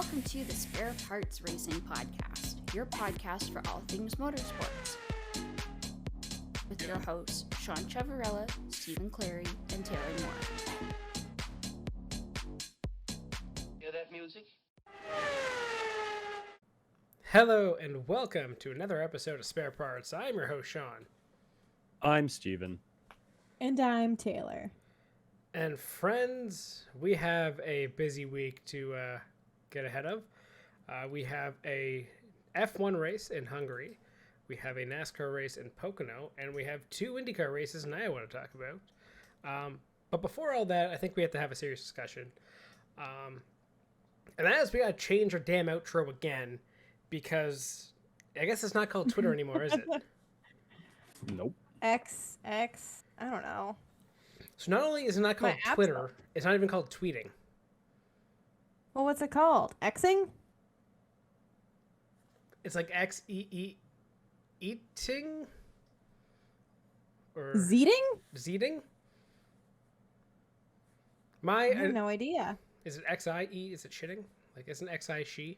welcome to the Spare Parts Racing Podcast, your podcast for all things motorsports. With your hosts, Sean Chavarella, Stephen Clary, and Taylor Moore. Hear that music? Hello and welcome to another episode of Spare Parts. I'm your host, Sean. I'm Steven. And I'm Taylor. And friends, we have a busy week to get ahead of. We have a F1 race in Hungary. We have a Nascar race in Pocono. And we have two Indycar races in Iowa to talk about. But before all that, I think we have to have a serious discussion. And that is we got to change our damn outro again. Because I guess it's not called Twitter anymore, is it? Nope. X, I don't know. So not only is it not called Twitter, it's not even called tweeting. Well, what's it called? Xing? It's like eating? Or Zeeting? I have no idea. Is it XIE? Is it shitting? Like, isn't XI she?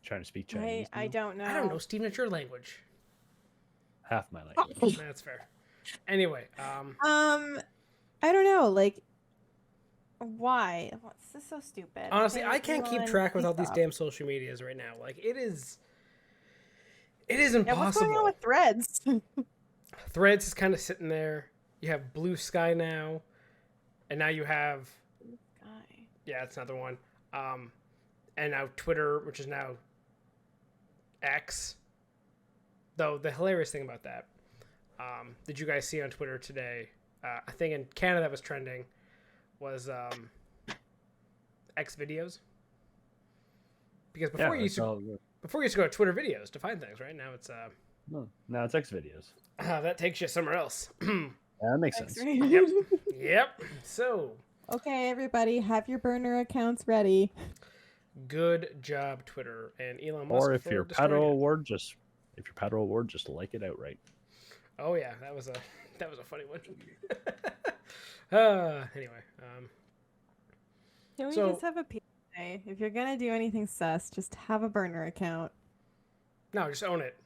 Trying to speak Chinese. I don't know. I don't know, Steven, it's your language. Half my language. That's fair. Anyway, I don't know, like, why? This is so stupid. Honestly, I can't keep track with all these damn social medias right now. Like, it is impossible. Yeah, what's going on with Threads? Threads is kind of sitting there. You have Blue Sky now, and now you have yeah, it's another one. And now Twitter, which is now X. Though the hilarious thing about that, did you guys see on Twitter today? I think in Canada that was trending was X videos. Because before you used to go to Twitter videos to find things, right? Now it's now it's X videos. That takes you somewhere else. Yeah, that makes sense. Yep. So. Okay, everybody, have your burner accounts ready. Good job, Twitter and Elon Musk. Or if your paddle award, just like it outright. Oh yeah, that was a funny one. Anyway, can we just have a PSA? If you're gonna do anything sus, just have a burner account. No, just own it.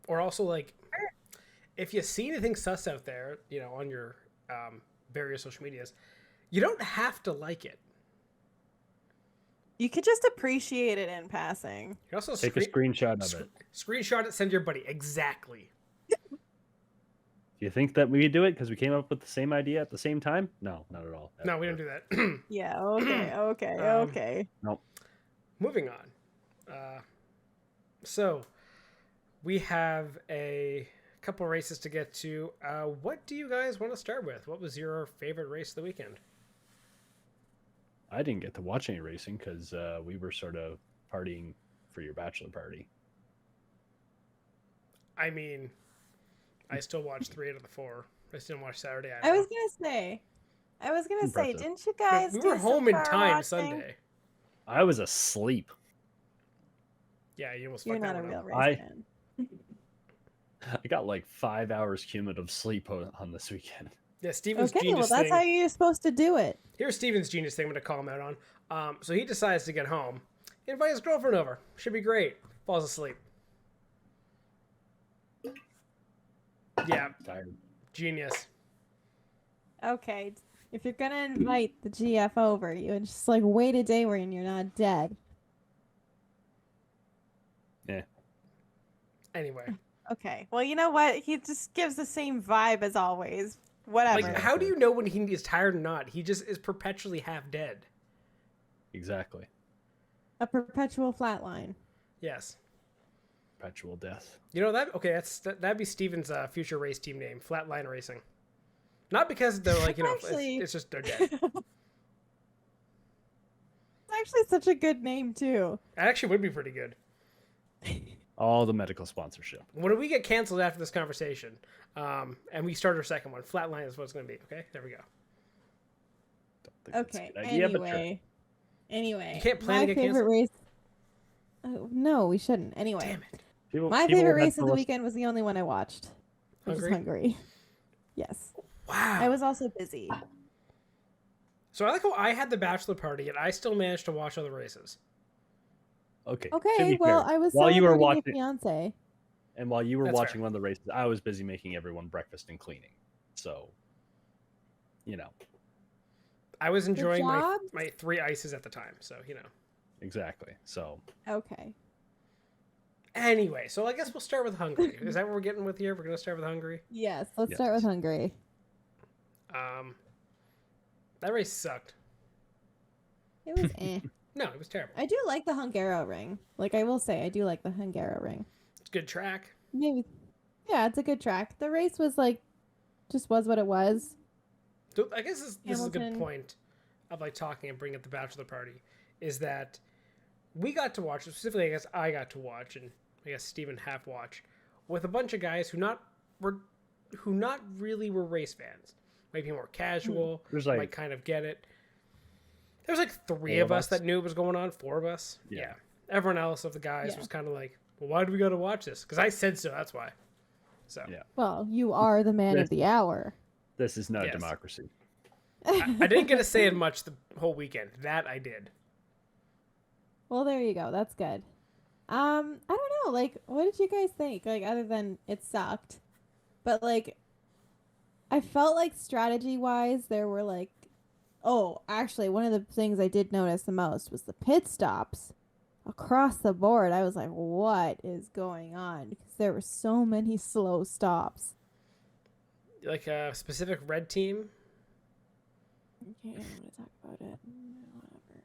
Or also, like, if you see anything sus out there, you know, on your various social medias, you don't have to like it. You could just appreciate it in passing. You also take a screenshot of it. Screenshot it, send your buddy. Exactly. Do you think that we do it because we came up with the same idea at the same time? No, not at all. No, we don't do that. Yeah, okay. Nope. Moving on. So, we have a couple races to get to. What do you guys want to start with? What was your favorite race of the weekend? I didn't get to watch any racing because we were sort of partying for your bachelor party. I mean, I still watched 3 out of the 4. I just didn't watch Saturday. I was gonna say, didn't you guys? We were home in time Sunday. I was asleep. Yeah, you almost. You're not a real race fan. I got like 5 hours cumulative sleep on this weekend. Yeah, Steven's genius. Well, that's how you're supposed to do it. Here's Steven's genius thing I'm going to call him out on. So he decides to get home. He invites his girlfriend over. Should be great. Falls asleep. Yeah. Tired. Genius. Okay. If you're going to invite the GF over, you just like wait a day when you're not dead. Yeah. Anyway. Okay. Well, you know what? He just gives the same vibe as always. Whatever. Like, how do you know when he is tired or not? He just is perpetually half dead. Exactly. A perpetual flatline. Yes. Perpetual death. You know that? Okay, that'd be Steven's future race team name, Flatline Racing. Not because they're like, you know, it's just they're dead. It's actually such a good name too. It actually would be pretty good. All the medical sponsorship. When we get canceled after this conversation, and we start our second one, Flatline is what it's going to be. Okay, there we go. Okay. Anyway. You can't plan to get favorite canceled. Race. No, we shouldn't. Anyway. Damn it. My favorite race of the weekend was the only one I watched, which is Hungary. Yes. Wow. I was also busy. So I like how I had the bachelor party and I still managed to watch other races. Okay. to Okay, be well, fair, I was while you were celebrating watching, your fiance. and while you were That's watching fair. one of the races, I was busy making everyone breakfast and cleaning. So, I was enjoying job? my 3 ices at the time, so exactly. So, Okay. Anyway, so I guess we'll start with Hungary. Is that what we're getting with here? We're gonna start with Hungary. Yes, let's Yes. start with Hungary. That race sucked. It was eh. No, it was terrible. I do like the Hungaro ring. Like, I will say, I do like the Hungaro ring. It's a good track. Maybe. Yeah, it's a good track. The race was like, just was what it was. So I guess this is a good Hamilton. point of talking and bringing up the bachelor party, is that we got to watch, specifically I guess I got to watch, and I guess Steven half watched, with a bunch of guys who not really were race fans. Maybe more casual, There's might kind of get it. There was 3 of us that knew what was going on, 4 of us. Yeah. Everyone else of the guys was kind of like, well, why do we got to watch this? Because I said so, that's why. So Yeah. Well, you are the man of the hour. this is not Yes. democracy. I didn't get to say it much the whole weekend. That I did. Well, there you go. That's good. I don't know. Like, what did you guys think? Like, other than it sucked, but like, I felt like strategy-wise, there were like, oh, actually, one of the things I did notice the most was the pit stops across the board. I was like, what is going on? Because there were so many slow stops. Like a specific red team. Okay, I'm gonna talk about it. Whatever.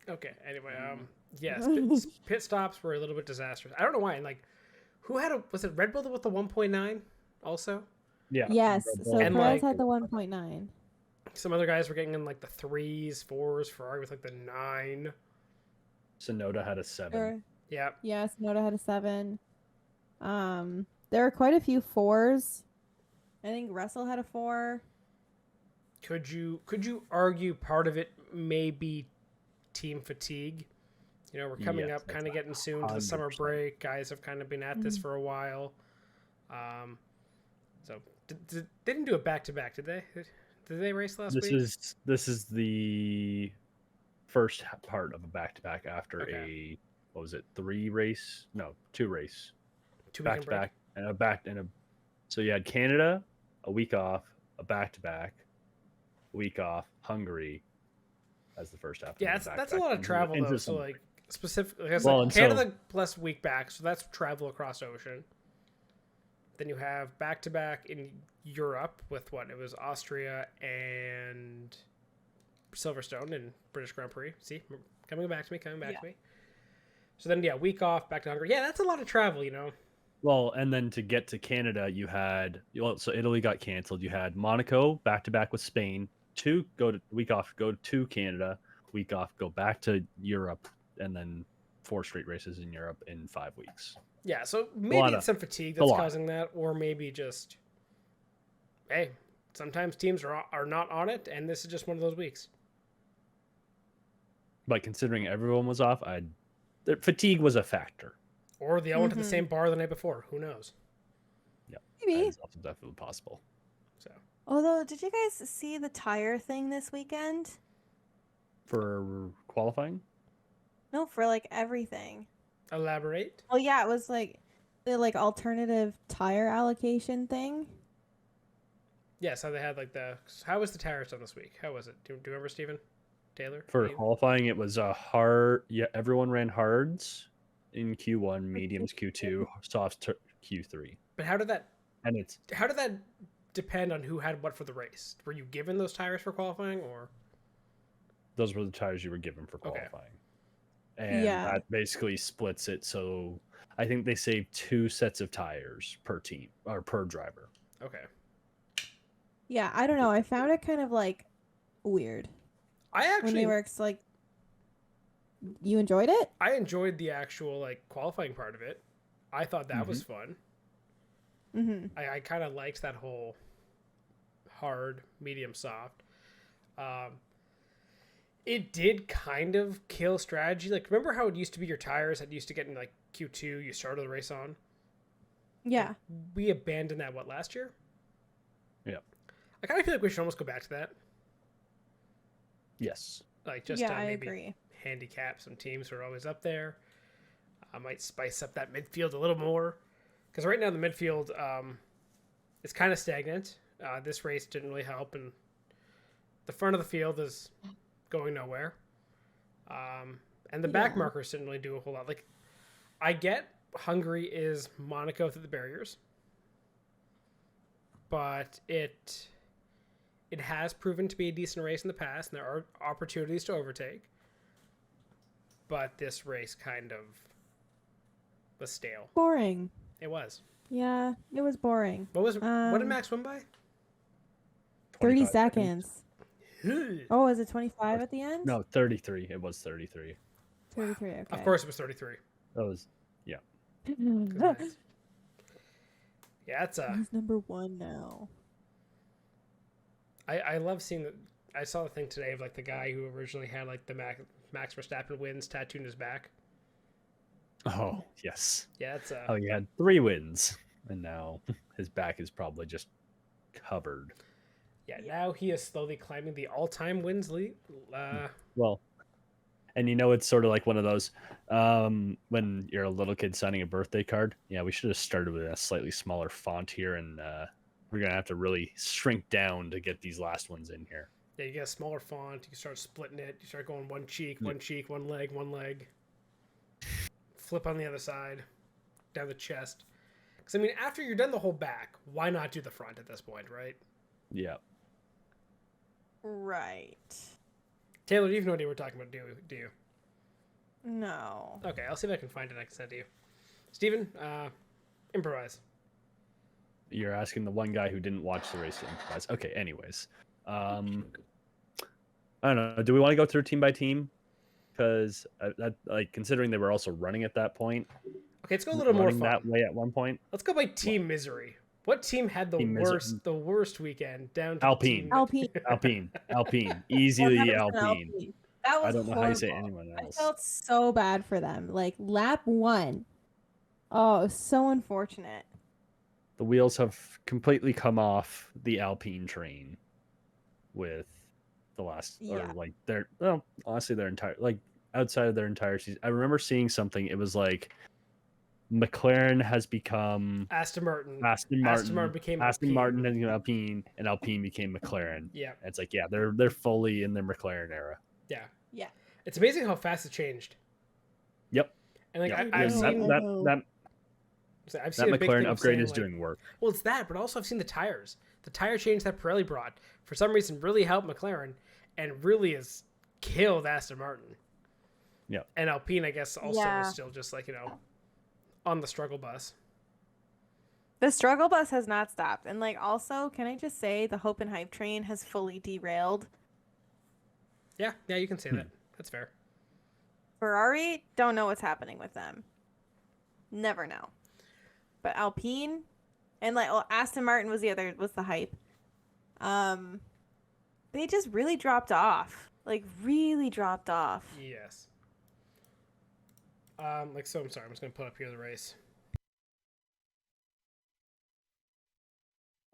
Okay. Anyway, yes, pit stops were a little bit disastrous. I don't know why. Like, who had was it Red Bull with the 1.9 also? Yeah. Yes. So And, Perez like- had the 1.9. Some other guys were getting in like the 3s, 4s. Ferrari with like the 9. Sonoda had a 7. Yeah. Yes, Noda had a 7. There were quite a few 4s. I think Russell had a 4. Could you argue part of it may be team fatigue? We're coming Yes, up, kind of that's getting soon to the summer 100%. break. Guys have kind of been at this for a while. So they didn't do it back to back, did they? Did they race last week? This is the first part of a back-to-back after Okay. what was it, 3 race? No, 2 race. 2 weekend break. Back-to-back. So you had Canada, a week off, a back-to-back, a week off, Hungary as the first half. Yeah, that's a lot of travel though. So like specifically, I guess Well, like and Canada plus week back, so that's travel across ocean. Then you have back to back in Europe with what it was Austria and Silverstone and British Grand Prix. See, coming back to me. So then week off, back to Hungary. Yeah, that's a lot of travel, Well, and then to get to Canada, you had so Italy got canceled. You had Monaco back to back with Spain. Week off, go to Canada. Week off, go back to Europe, and then 4 straight races in Europe in 5 weeks. Yeah, so maybe it's some fatigue that's causing that, or maybe just, hey, sometimes teams are not on it, and this is just one of those weeks. But considering everyone was off, fatigue was a factor. Or they all went to the same bar the night before. Who knows? Yeah, Maybe. that is also definitely possible. So Although, did you guys see the tire thing this weekend? For qualifying, No, for like everything. elaborate. Oh yeah, it was like the alternative tire allocation thing. Yeah, so they had how was the tires done this week? How was it? Do you remember, Steven? Taylor? for You? qualifying, it was a hard. Yeah, everyone ran hards in Q1, mediums Q2, softs Q3, But how did that depend on who had what for the race? Were you given those tires for qualifying, or those were the tires you were given for Okay. qualifying. And Yeah. that basically splits it. So I think they saved 2 sets of tires per team or per driver. okay? Yeah, I don't know. I found it kind of weird I when actually they were you enjoyed it? I enjoyed the actual qualifying part of it. I thought that was fun. Mm-hmm. I kind of liked that whole hard, medium, soft. It did kind of kill strategy. Remember how it used to be your tires that used to get in Q2, you started the race on? Yeah. We abandoned that, last year? Yeah. I kind of feel like we should almost go back to that. Yes. Like just Yeah, I maybe agree. handicap some teams who are always up there. I might spice up that midfield a little more, because right now the midfield is kind of stagnant. This race didn't really help, and the front of the field is going nowhere. And the back Yeah. markers didn't really do a whole lot. Like, I get Hungary is Monaco through the barriers, but it has proven to be a decent race in the past, and there are opportunities to overtake. But this race kind of was stale. Boring. It was. Yeah, it was boring. What did Max win by? 30 25 seconds. Oh, is it 25 at the end? No, 33. It was 33. 33, okay. Of course it was 33. That was, yeah. Max. Yeah, it's He's number 1 now. I love seeing that. I saw the thing today of like the guy who originally had like the Max Verstappen wins tattooed in his back. Oh, yes. Yeah, it's Oh, he had 3 wins, and now his back is probably just covered. yeah. Now he is slowly climbing the all-time wins lead. Well, and it's sort of like one of those when you're a little kid signing a birthday card. Yeah, we should have started with a slightly smaller font here, and we're gonna have to really shrink down to get these last ones in here. Yeah, you get a smaller font. You start splitting it. You start going one cheek, one leg. Flip on the other side, down the chest. Because I mean, after you're done the whole back, why not do the front at this point, right? Yeah. Right. Taylor, you have no idea what we're talking about, do you? No. Okay, I'll see if I can find it and I can send it to you. Steven, improvise. You're asking the one guy who didn't watch the race to improvise. Okay, anyways. I don't know. Do we want to go through team by team? Because considering they were also running at that point. Okay, let's go a little more fun. That way at one point. Let's go by team misery. What team had the worst weekend down to Alpine. Alpine. Easily Alpine. That was I don't know how you say horrible. anyone else. I felt so bad for them. Like lap 1. Oh, it was so unfortunate. The wheels have completely come off the Alpine train with the last, honestly, their entire, outside of their entire season. I remember seeing something. It was like McLaren has become Aston Martin. Aston Martin became Aston Alpine. Martin and Alpine, and Alpine became McLaren. Yeah. And it's like, yeah, they're fully in their McLaren era. Yeah. Yeah. It's amazing how fast it changed. Yep. And Yep. I've seen that a big McLaren thing upgrade saying, is doing work. Well, it's that, but also I've seen the tires. The tire change that Pirelli brought, for some reason, really helped McLaren and really has killed Aston Martin. Yeah. And Alpine, I guess, also is still just on the struggle bus. The struggle bus has not stopped. And also, can I just say the hope and hype train has fully derailed? Yeah, you can say that. That's fair. Ferrari, don't know what's happening with them. Never know. But Alpine and Aston Martin was the hype. They just really dropped off. Really dropped off. Yes. I'm sorry, I'm just gonna put up here the race.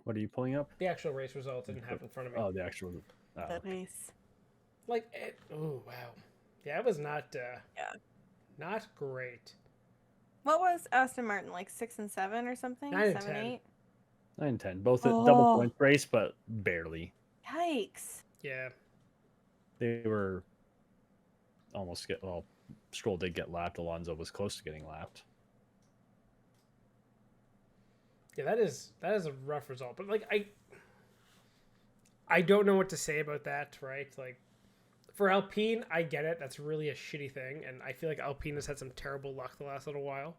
What are you pulling up? The actual race results I didn't have in front of me. Oh, the actual. The race. Oh wow. Yeah, it was not not great. What was Aston Martin, 6 and 7 or something? 9 and 7, 10. 8? 9 and 10. Both a double point race, but barely. Yikes. Yeah. They were almost Stroll did get lapped. Alonso was close to getting lapped. Yeah, that is a rough result. But I don't know what to say about that, right? For Alpine, I get it. That's really a shitty thing, and I feel like Alpine has had some terrible luck the last little while.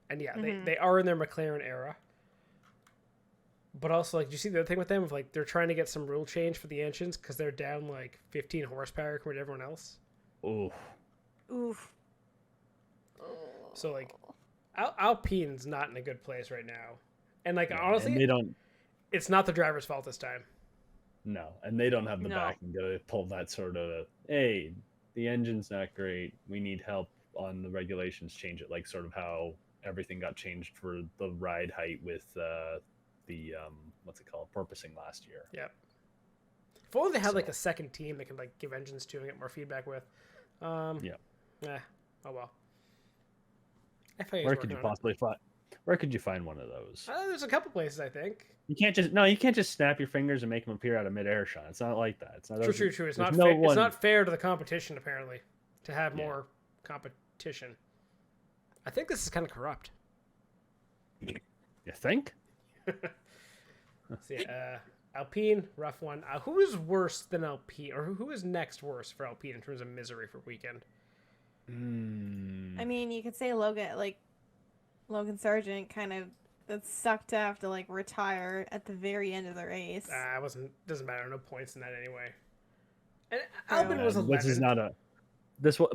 And yeah, they are in their McLaren era. But also, do you see the other thing with them of they're trying to get some rule change for the engines because they're down 15 horsepower compared to everyone else. Oof. So Alpine's not in a good place right now, and honestly, and they don't. It's not the driver's fault this time. No, and they don't have the backing to pull that sort of, hey, the engine's not great. We need help on the regulations. Change it, sort of how everything got changed for the ride height with the what's it called, porpoising last year. Yep. If only they had like a second team they could like give engines to and get more feedback with. Oh well. FIA is Where could working you on it. possibly find? Where could you find one of those? There's a couple places, I think. You can't just snap your fingers and make them appear out of midair, Sean. It's not like that. It's not True. It's there's not no fair. one. It's not fair to the competition apparently to have Yeah. more competition. I think this is kind of corrupt. You think? See, Alpine, rough one. Who is worse than Alpine, or who is next worse for Alpine in terms of misery for weekend? I mean, you could say Logan Sargent kind of it sucked to have to like retire at the very end of the race. Doesn't matter. No points in that anyway. And Albon was 11th. This is not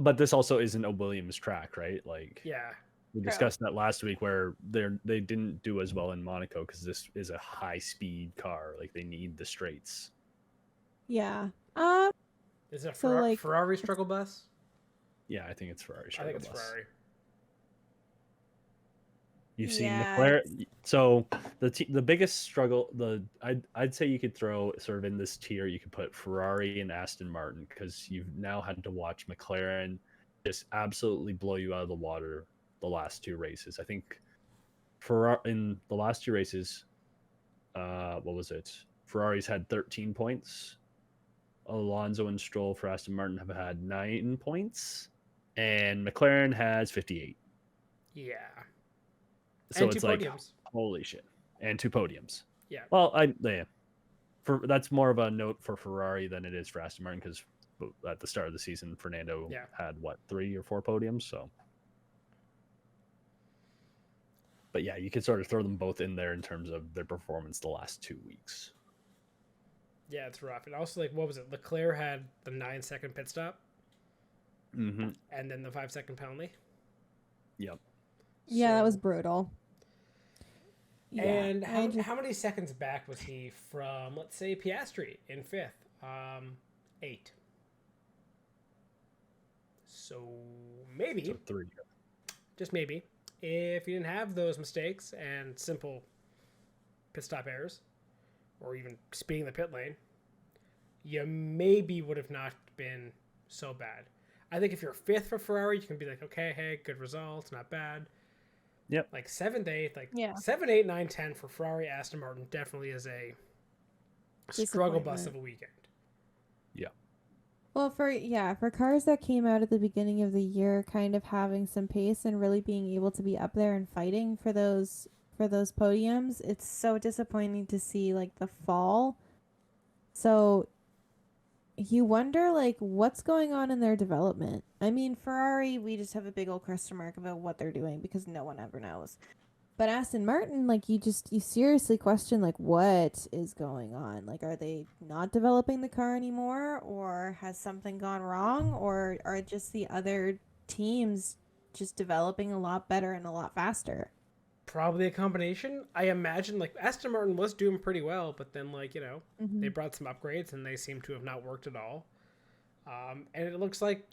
but this also isn't a Williams track, right? Like, yeah. we discussed that last week where they didn't do as well in Monaco because this is a high speed car. Like, they need the straights. Yeah. Is it So, like, Ferrari struggle bus? Yeah, I think it's Ferrari. I think it's Ferrari. You've seen Yeah, McLaren. So the biggest struggle, I'd say you could throw sort of in this tier. You could put Ferrari and Aston Martin because you've now had to watch McLaren just absolutely blow you out of the water the last two races. I think in the last two races, what was it? Ferrari's had 13 points. Alonso and Stroll for Aston Martin have had 9 points, and McLaren has 58. Yeah. So and it's two like, podiums. holy shit. And 2 podiums. Yeah. Well, that's more of a note for Ferrari than it is for Aston Martin because at the start of the season, Fernando had, 3 or 4 podiums? So. But yeah, you could sort of throw them both in there in terms of their performance the last 2 weeks. Yeah, it's rough. And also, like, what was it? Leclerc had the 9-second pit stop. Mm-hmm. And then the 5-second penalty. Yep. Yeah, that was brutal. Yeah, And how many seconds back was he from, let's say, Piastri in 5th? 8. So maybe, So 3. just maybe, if you didn't have those mistakes and simple pit stop errors, or even speeding the pit lane, you maybe would have not been so bad. I think if you're 5th for Ferrari, you can be like, okay, hey, good results, not bad. Yep. Like 7th, 8th, like Yeah. 7, 8, 9, 10 for Ferrari, Aston Martin definitely is a struggle bus of a weekend. Yeah. Well, for cars that came out at the beginning of the year, kind of having some pace and really being able to be up there and fighting for those podiums, it's so disappointing to see like the fall. So you wonder like what's going on in their development. I mean, Ferrari, we just have a big old question mark about what they're doing because no one ever knows. But Aston Martin, like you seriously question like what is going on? Like, are they not developing the car anymore, or has something gone wrong, or are just the other teams just developing a lot better and a lot faster? Probably a combination. I imagine like Aston Martin was doing pretty well, but then like, they brought some upgrades and they seem to have not worked at all. And it looks like,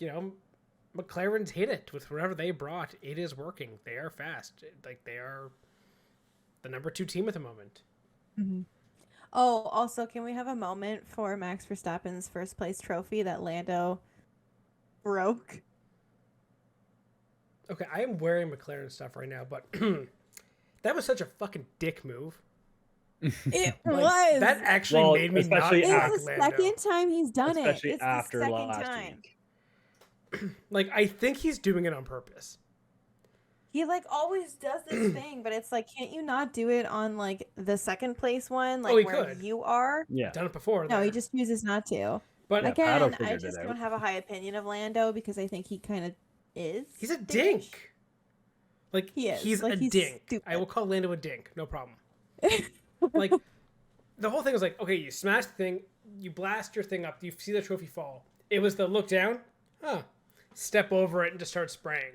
McLaren's hit it with whatever they brought. It is working. They are fast. Like they are the number 2 team at the moment. Mm-hmm. Oh, also, can we have a moment for Max Verstappen's first place trophy that Lando broke? Okay, I am wearing McLaren stuff right now, but that was such a fucking dick move. It Like, was. that actually made me not especially back It's the Lando. second time he's done Especially it. It's the after second last time. week. Like, I think he's doing it on purpose. He like always does this thing, but it's like, can't you not do it on like the second place one, like he where could. you are? Yeah. Done it before. No, there. he just chooses not to. But Yeah, Again, Pato I figured it just out. don't have a high opinion of Lando because I think he kind of is. he's a dickish. dink. Like, He is. he's Like, a he's dink. stupid. I will call Lando a dink. No problem. Like, the whole thing was like, okay, you smash the thing, you blast your thing up, you see the trophy fall. It was the look down, step over it and just start spraying.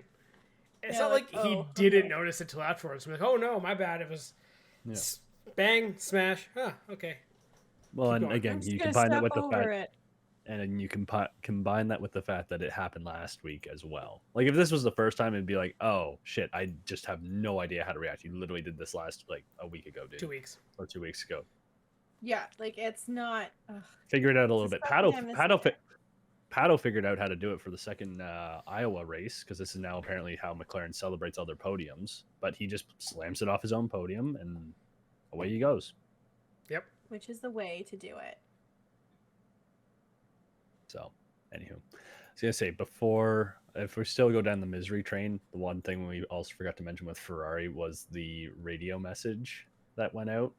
It's Yeah, not like, like, he oh, didn't okay. notice it till afterwards. I'm like, oh no, my bad. It was bang, smash. Okay. Well, Keep and going. again, I'm just you gonna combine that step with the over fact, it. and then you can combine that with the fact that it happened last week as well. Like, if this was the first time, it'd be like, oh shit, I just have no idea how to react. You literally did this last like a week ago, dude. 2 weeks. Or 2 weeks ago. Yeah, like it's not. Ugh. Figure it out a little bit. Especially I'm missing it. Pato figured out how to do it for the second Iowa race, because this is now apparently how McLaren celebrates all their podiums. But he just slams it off his own podium, and away he goes. Yep. Which is the way to do it. So, anywho, I was gonna say, before, if we still go down the misery train, the one thing we also forgot to mention with Ferrari was the radio message that went out.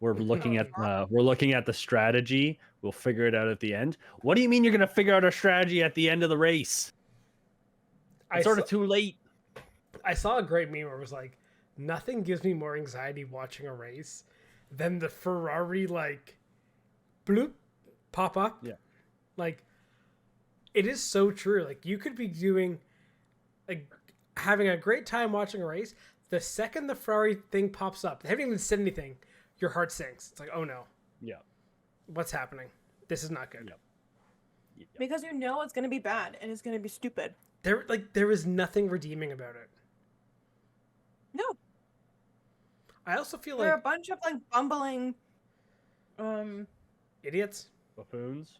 We're looking at the strategy. We'll figure it out at the end. What do you mean you're gonna figure out our strategy at the end of the race? It's sort of too late. I saw a great meme where it was like, nothing gives me more anxiety watching a race than the Ferrari like bloop pop up. Yeah. Like, it is so true. Like, you could be doing having a great time watching a race. The second the Ferrari thing pops up, they haven't even said anything, your heart sinks. It's like, oh no. Yeah. What's happening? This is not good. Yep. Yep. Because you know it's gonna be bad and it's gonna be stupid. There is nothing redeeming about it. No. I also feel There are a like bunch of like bumbling idiots. Buffoons.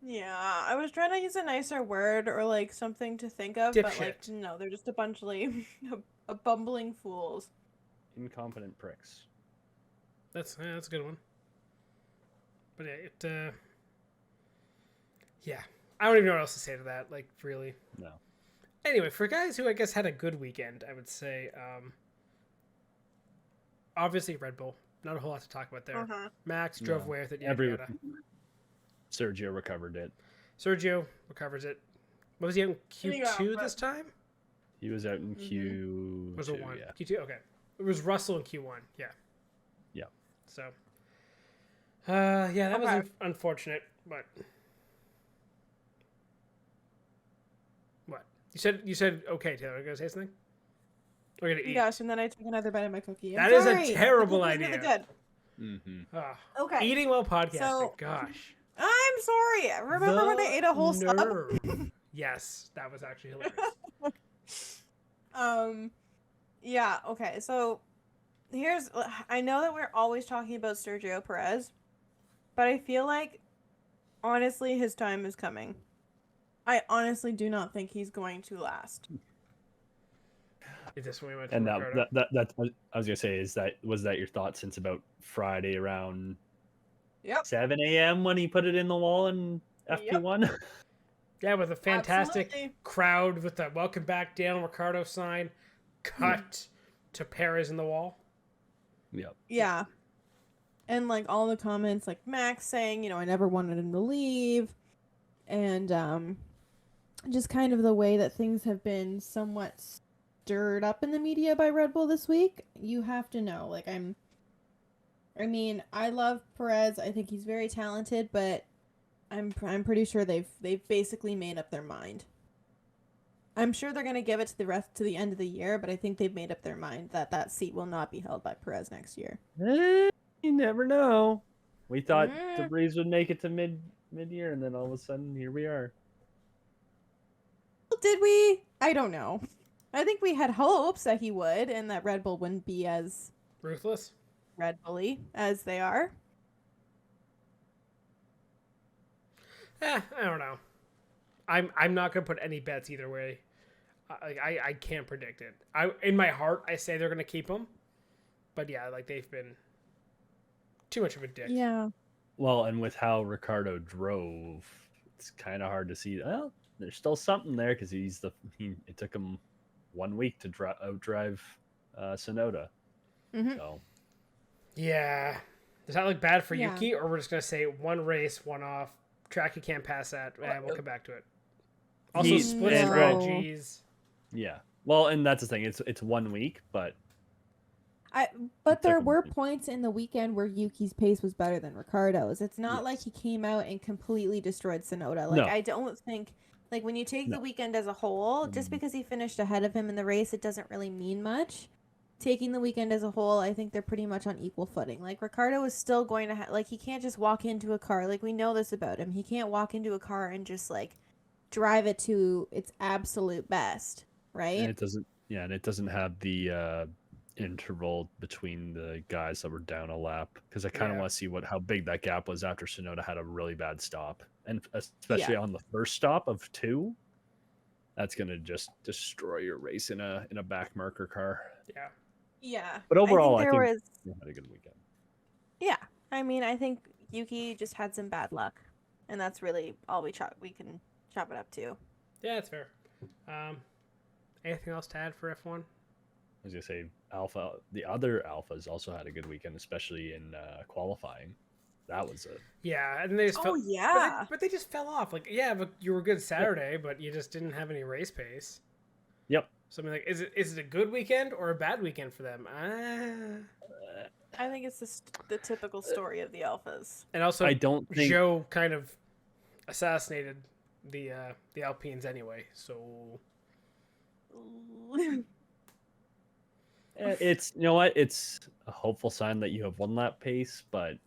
yeah, I was trying to use a nicer word or like something to think of, but like Dipshit. no, they're just a bunch of like a bumbling fools. Incompetent pricks. That's a good one. But yeah, I don't even know what else to say to that. Like, really. No. Anyway, for guys who I guess had a good weekend, I would say, obviously Red Bull. Not a whole lot to talk about there. Uh-huh. Max drove No. away with it. Sergio recovered it. Sergio recovers it. What was he in Q2 Yeah, this time? He was out in Q2. Was it one? Yeah. Q2. Okay. It was Russell in Q1. Yeah. Yeah. So. Yeah, that was Okay. unfortunate, but. What you said? Okay, Taylor. Are you gonna say something? We're gonna eat. Gosh, and then I took another bite of my cookie. That is a sorry. terrible The cookie's really idea. good. Mm-hmm. Ah, Okay. eating while podcasting. So- Gosh. I'm sorry. Remember when I ate a whole sub? nerve. Yes, that was actually hilarious. Yeah, okay. So I know that we're always talking about Sergio Perez, but I feel like honestly his time is coming. I honestly do not think he's going to last. Is this when we went to And Ricardo? that I was gonna say, was that your thought since about Friday around Yep. 7 a.m. when he put it in the wall in FP1? Yeah, with a fantastic Absolutely. crowd with the "Welcome Back, Daniel Ricciardo" sign, cut to Perez in the wall. Yep. Yeah. And like all the comments like Max saying, you know, I never wanted him to leave. And just kind of the way that things have been somewhat stirred up in the media by Red Bull this week. You have to know, like I mean, I love Perez. I think he's very talented, but I'm pretty sure they've basically made up their mind. I'm sure they're going to give it to the end of the year, but I think they've made up their mind that seat will not be held by Perez next year. You never know. We thought Mm. DeVries would make it to mid-year, and then all of a sudden, here we are. Did we? I don't know. I think we had hopes that he would, and that Red Bull wouldn't be as Ruthless. Red Bully as they are. I don't know. I'm not gonna put any bets either way. I can't predict it. In my heart I say they're gonna keep him, but yeah, like they've been too much of a dick. Yeah. Well, and with how Ricardo drove, it's kind of hard to see. Well, there's still something there because it took him 1 week to outdrive Sonoda. Mhm. So Yeah. Does that look bad for Yeah. Yuki, or we're just gonna say one race, one off, track you can't pass that, and we'll come back to it. Also, He- split and- strategies. yeah. Well, and that's the thing. It's 1 week, but But there took him- were points in the weekend where Yuki's pace was better than Ricardo's. It's not like he came out and completely destroyed Sonoda. Like No. I don't think like when you take the No. weekend as a whole, just because he finished ahead of him in the race, it doesn't really mean much. Taking the weekend as a whole, I think they're pretty much on equal footing. Like Ricardo is still going to like he can't just walk into a car. Like we know this about him. He can't walk into a car and just like drive it to its absolute best, right? and it doesn't. Yeah, and it doesn't have the interval between the guys that were down a lap because I kind of Yeah. want to see how big that gap was after Sonoda had a really bad stop, and especially on the first stop of 2. That's gonna just destroy your race in a back marker car. Yeah. Yeah. But overall, I there think was. we had a good weekend. Yeah, I mean, I think Yuki just had some bad luck, and that's really all we can chop it up to. Yeah, that's fair. Anything else to add for F1? I was gonna say the other Alphas also had a good weekend, especially in qualifying. That was it. Yeah, and they just Oh, yeah. but they just fell off. Like, yeah, but you were good Saturday, but you just didn't have any race pace. Yep. So I mean, like, is it a good weekend or a bad weekend for them? I think it's just the typical story of the alphas. And also, I don't think Joe kind of assassinated the Alpines anyway. So it's it's a hopeful sign that you have 1 lap pace, but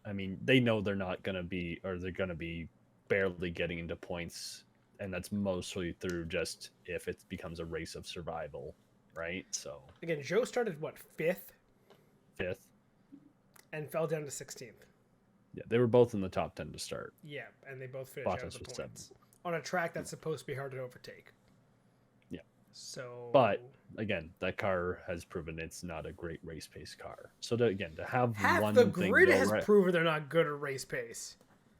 I mean they know they're not gonna be, or they're gonna be barely getting into points, and that's mostly through just if it becomes a race of survival, right? So again, Joe started what, 5th 5th. and fell down to 16th. Yeah, they were both in the top 10 to start. Yeah, and they both finished out of Bottas the was points on a track that's supposed to be hard to overtake. Yeah. So, But again, that car has proven it's not a great race pace car. So to have half one the thing grid go has right, proven they're not good at race pace.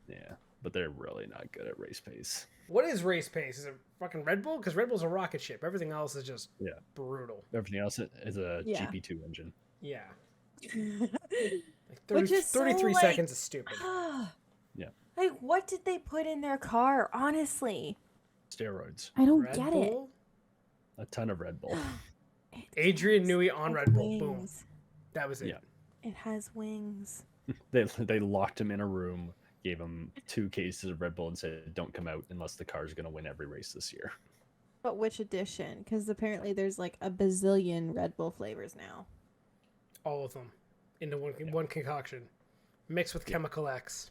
yeah, but they're really not good at race pace. What is race pace? Is it fucking Red Bull? Because Red Bull's a rocket ship. Everything else is just brutal. Everything else is a Yeah. GP2 engine. Yeah. Like 30, Which is so, 33 like- seconds is stupid. Yeah. Like, what did they put in their car, honestly? Steroids. I don't Red get Bull? A ton of Red Bull. Adrian Newey on It Red has Bull. Boom. wings. That was it. Yeah. It has wings. They locked him in a room, gave him 2 cases of Red Bull, and said, "Don't come out unless the car's going to win every race this year." But which edition? Because apparently there's like a bazillion Red Bull flavors now. All of them into one concoction, mixed with Chemical X.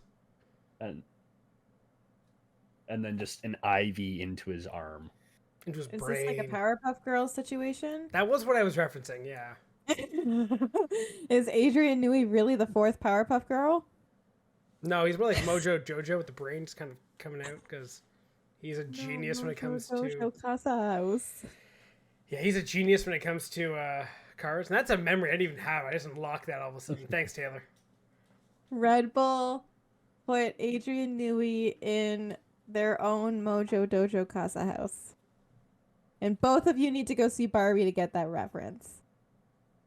And then just an IV into his arm. Into his Is brain. this like a Powerpuff Girls situation? That was what I was referencing, yeah. Is Adrian Newey really the 4th Powerpuff Girl? No, he's more like Mojo Jojo with the brain just kind of coming out because he's a genius when it comes to. Yeah, he's a genius when it comes to cars. And that's a memory I didn't even have. I just unlocked that all of a sudden. Thanks, Taylor. Red Bull put Adrian Newey in their own Mojo Dojo Casa house. And both of you need to go see Barbie to get that reference.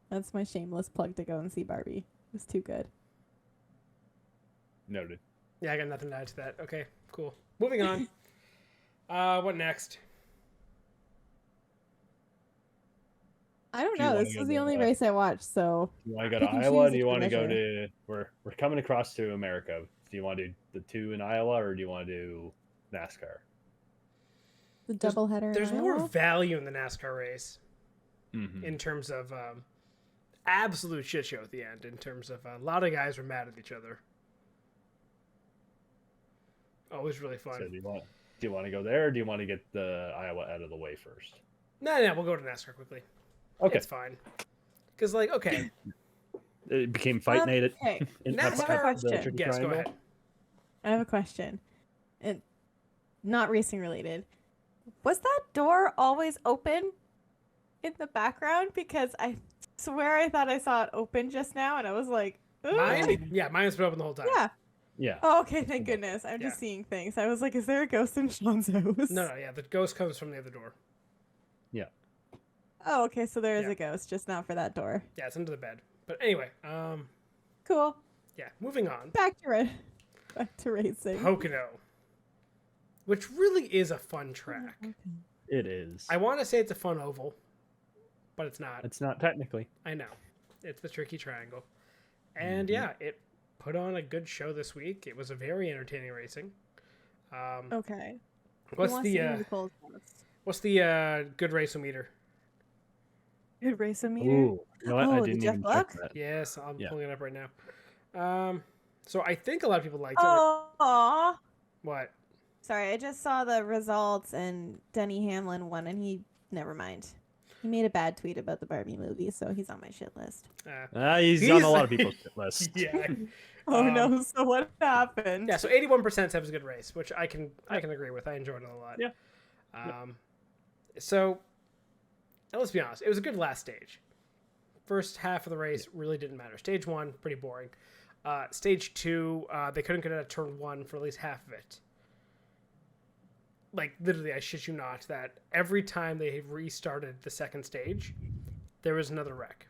That's my shameless plug to go and see Barbie. It was too good. Noted. Yeah, I got nothing to add to that. Okay, cool. Moving on. What next? I don't Do you know. wanna This go was the to, only race I watched, so Do you want to go Pick to and Iowa? Or choose do you for want to go measure. to? We're coming across to America. Do you want to do the 2 in Iowa, or do you want to do NASCAR? the doubleheader. There's in more Iowa? value in the NASCAR race Mm-hmm. in terms of absolute shit show at the end. In terms of a lot of guys were mad at each other. Always really fun. So do you want to go there, or do you want to get the Iowa out of the way first? No, we'll go to NASCAR quickly. Okay. It's fine. Because, like, okay. It became fight night at Okay, in NASCAR- the question. Tricky Yes, go Triangle. ahead. I have a question. And not racing related. Was that door always open in the background? Because I swear I thought I saw it open just now, and I was like, "Ugh." Mine's been open the whole time. Yeah. Yeah. Oh, okay, thank goodness. I'm Yeah. just seeing things. I was like, is there a ghost in Sean's house? No, yeah, the ghost comes from the other door. Yeah. Oh, okay, so there is Yeah. a ghost, just not for that door. Yeah, it's under the bed. But anyway, Cool. yeah, moving on. Back to racing. Pocono, which really is a fun track. It is. I want to say it's a fun oval, but it's not. It's not technically. I know. It's the tricky triangle. And yeah, it put on a good show this week. It was a very entertaining racing. Okay. What's Who the wants to do cold ones? what's the good race-o-meter? Good race-o-meter? Ooh. You know what? Oh, I the didn't Jeff even Luck? check that. Yes, I'm Yeah. pulling it up right now. So I think a lot of people liked it. Oh, aw. What? Sorry, I just saw the results and Denny Hamlin won, and he never mind. He made a bad tweet about the Barbie movie, so he's on my shit list. He's on a lot of people's list. Yeah. Oh no! So what happened? Yeah. So 81% said it was a good race, which I can agree with. I enjoyed it a lot. Yeah. So let's be honest. It was a good last stage. First half of the race really didn't matter. Stage 1, pretty boring. Stage 2, they couldn't get out of turn 1 for at least half of it. Like, literally, I shit you not, that every time they restarted the second stage, there was another wreck.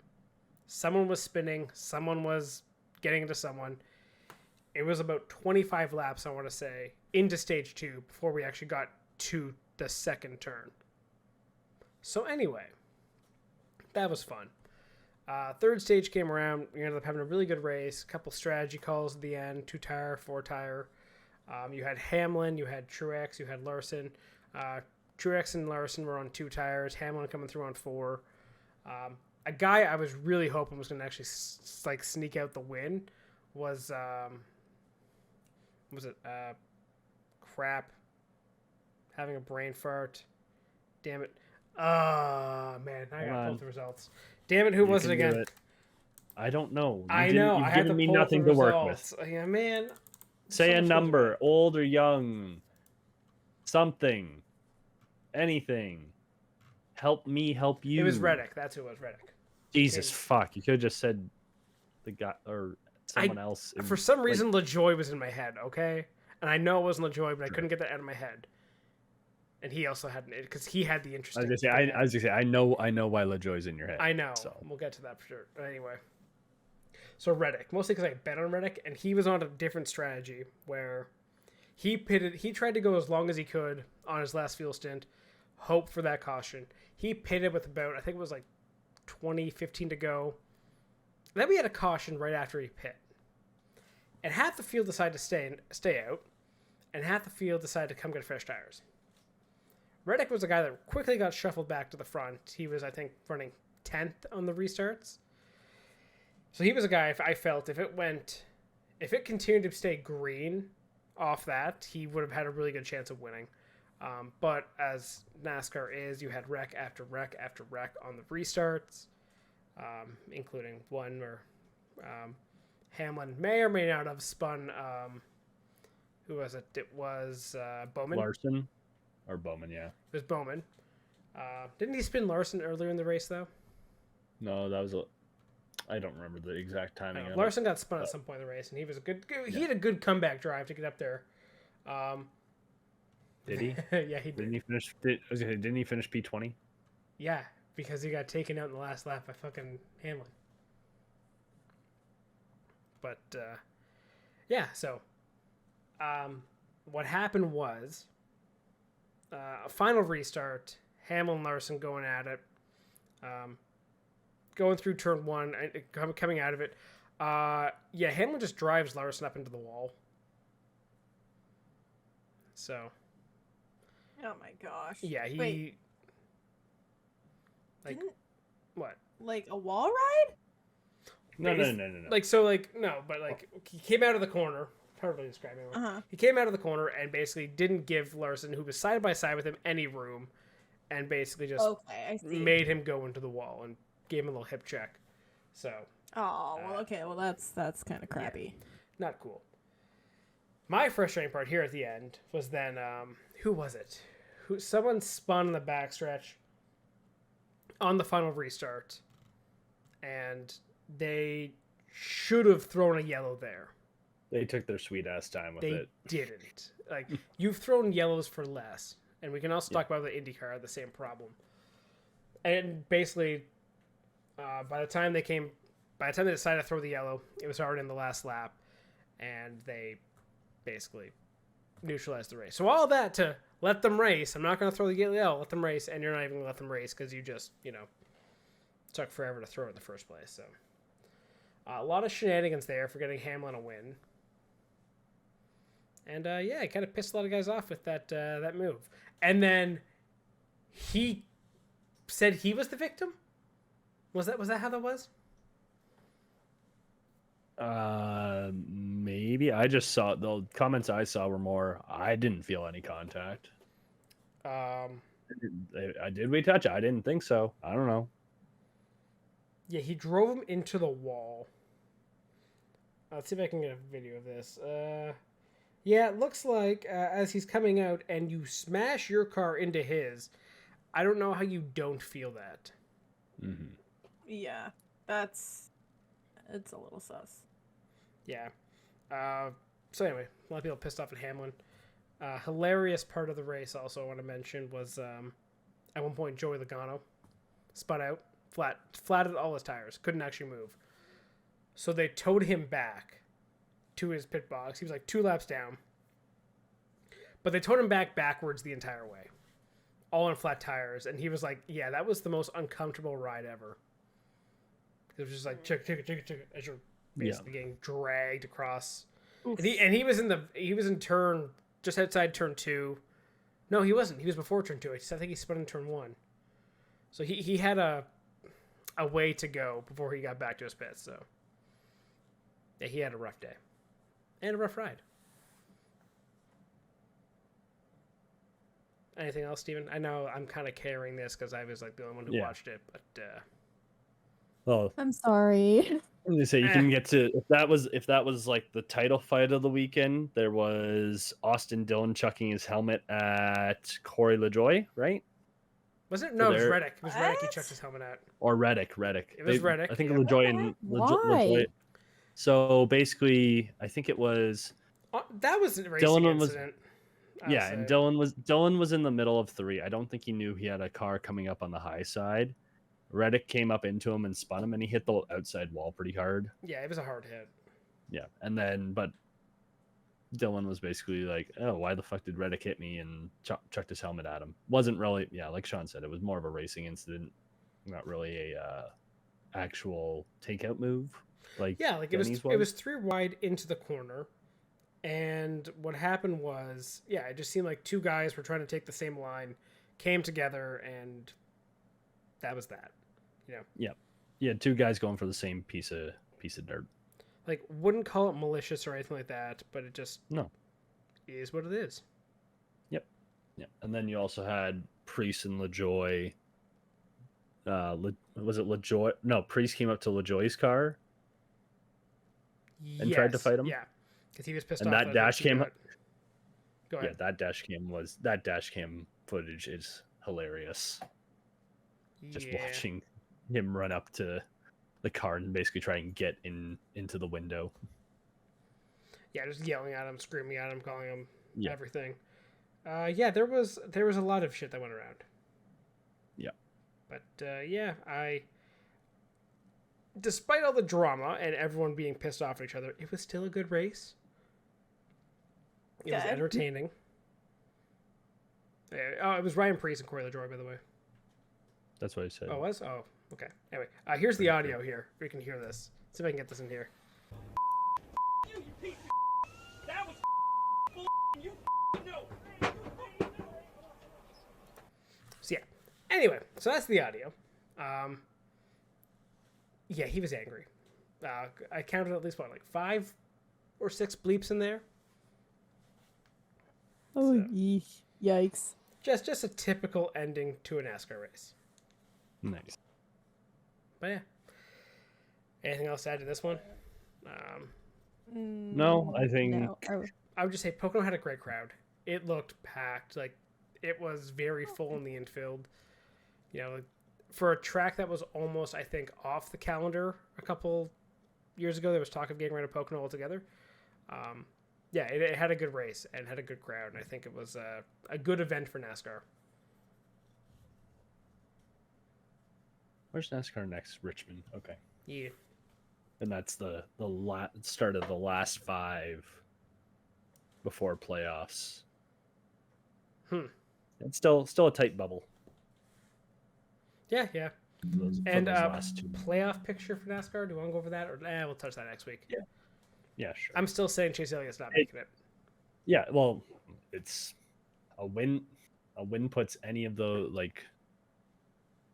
Someone was spinning, someone was getting into someone. It was about 25 laps, I want to say, into stage 2 before we actually got to the second turn. So anyway, that was fun. Third stage came around. We ended up having a really good race. A couple strategy calls at the end. 2-tire, 4-tire. You had Hamlin, you had Truex, you had Larson. Truex and Larson were on 2 tires. Hamlin coming through on 4. A guy I was really hoping was going to actually sneak out the win was crap. Having a brain fart. Damn it. Oh, man. I got to pull up the results. Damn it. Who was it again? I don't know. I know. You've I had given to me pull up nothing the to work results. with. Yeah, man. Say So a much number, old or young. Something. Anything. Help me help you. It was Reddick. That's who it was, Reddick. Jesus, fuck. You could have just said the guy or someone else. For some reason, LaJoy was in my head, okay? And I know it wasn't LaJoy, but I couldn't get that out of my head. And he also had it because he had the interesting. I was gonna say, I know why LaJoy's in your head. I know. So. We'll get to that for sure. But anyway. So Reddick, mostly because I bet on Reddick, and he was on a different strategy where he tried to go as long as he could on his last fuel stint, hope for that caution. He pitted with about, I think it was like 15 to go. Then we had a caution right after he pit. And half the field decided to stay out, and half the field decided to come get fresh tires. Reddick was a guy that quickly got shuffled back to the front. He was, I think, running 10th on the restarts. So he was a guy, I felt, if it continued to stay green off that, he would have had a really good chance of winning. But as NASCAR is, you had wreck after wreck after wreck on the restarts, including one where Hamlin may or may not have spun. Who was it? It was Bowman. Larson or Bowman, yeah. It was Bowman. Didn't he spin Larson earlier in the race, though? No, that was I don't remember the exact timing. Larson got spun at some point in the race, and he was he had a good comeback drive to get up there. Did he? Yeah, he did. Didn't he finish P20? Yeah, because he got taken out in the last lap by fucking Hamlin. But yeah, so what happened was a final restart. Hamlin and Larson going at it. Going through turn 1, coming out of it. Yeah, Hamlin just drives Larson up into the wall. So. Oh my gosh. Yeah, he. Wait. What? Like a wall ride? No. He came out of the corner. How do I describe him? He came out of the corner and basically didn't give Larson, who was side by side with him, any room, and basically just made him go into the wall and gave him a little hip check. So. Oh well, okay. Well, that's kind of crappy. Yeah, not cool. My frustrating part here at the end was then who was it? Someone spun in the backstretch on the final restart, and they should have thrown a yellow there. They took their sweet ass time with it. They didn't. Like, you've thrown yellows for less, and we can also talk about the Indycar, the same problem. And basically, by the time they decided to throw the yellow, it was already in the last lap, and they basically neutralized the race. So all that to let them race. I'm not going to throw the yellow, let them race, and you're not even going to let them race because you just, took forever to throw it in the first place. So a lot of shenanigans there for getting Hamlin a win. And yeah, it kind of pissed a lot of guys off with that move. And then he said he was the victim? Was that how that was? Maybe. I just saw the comments I saw were more, I didn't feel any contact. Did we touch it? I didn't think so. I don't know. Yeah, he drove him into the wall. Let's see if I can get a video of this. Yeah, it looks like as he's coming out and you smash your car into his, I don't know how you don't feel that. Mm-hmm. Yeah, it's a little sus. Yeah. So anyway, a lot of people pissed off at Hamlin. Hilarious part of the race also I want to mention was at one point Joey Logano spun out, flatted all his tires, couldn't actually move. So they towed him back to his pit box. He was like 2 laps down. But they towed him backwards the entire way. All on flat tires. And he was like, yeah, that was the most uncomfortable ride ever. It was just like, chick, as you're basically getting dragged across. And he was in turn, just outside turn 2. No, he wasn't. He was before turn 2. I think he spun in turn 1. So he had a way to go before he got back to his pits. So yeah, he had a rough day and a rough ride. Anything else, Steven? I know I'm kind of carrying this because I was like the only one who watched it, but well, I'm sorry. let me say you can get to if that was like the title fight of the weekend. There was Austin Dillon chucking his helmet at Corey LaJoie, right? Was it? No, it was Reddick. It was Reddick. He chucked his helmet out. Or Reddick. It was Reddick. I think yeah. LaJoie and LaJoie. So basically, I think it was that was a racing incident. Yeah, and Dillon was in the middle of 3. I don't think he knew he had a car coming up on the high side. Reddick came up into him and spun him, and he hit the outside wall pretty hard. Yeah, it was a hard hit. Yeah, and then but Dillon was basically like, "Oh, why the fuck did Reddick hit me?" and chucked his helmet at him. Wasn't really, like Sean said, it was more of a racing incident, not really a actual takeout move. It was 3 wide into the corner. And what happened was, it just seemed like 2 guys were trying to take the same line, came together, and that was that. Yeah. Yeah, 2 guys going for the same piece of dirt. Like, wouldn't call it malicious or anything like that, but it just is what it is. Yep. Yeah. And then you also had Priest and LaJoie. Was it LaJoie? No, Priest came up to LaJoie's car and tried to fight him. Yeah. Because he was pissed off. And that dash cam. Go ahead. Yeah, that dash cam footage is hilarious. Just watching him run up to the car and basically try and get into the window. Yeah, just yelling at him, screaming at him, calling him everything. There was a lot of shit that went around. Yeah. But despite all the drama and everyone being pissed off at each other, it was still a good race. It was entertaining. It was Ryan Priest and Corey LaJoie, by the way. That's what I said. Oh, it was? Oh, okay. Anyway, here's the audio here. We can hear this. Let's see if I can get this in here. You piece of that was you know. So anyway, so that's the audio. He was angry. I counted at least 5 or 6 bleeps in there. Oh, yikes. Just a typical ending to a NASCAR race. Nice. But yeah. Anything else to add to this one? No, I think... No. I would just say Pocono had a great crowd. It looked packed. Like, it was very full in the infield. For a track that was almost, I think, off the calendar a couple years ago, there was talk of getting rid of Pocono altogether. It had a good race and had a good crowd, and I think it was a good event for NASCAR. Where's NASCAR next? Richmond. Okay. Yeah. And that's the start of the last 5 before playoffs. It's still a tight bubble. Yeah. And last 2. Playoff picture for NASCAR. Do you want to go over that, or we'll touch that next week? Yeah, sure. I'm still saying Chase Elliott's not making it. Yeah, well, it's a win. A win puts any of the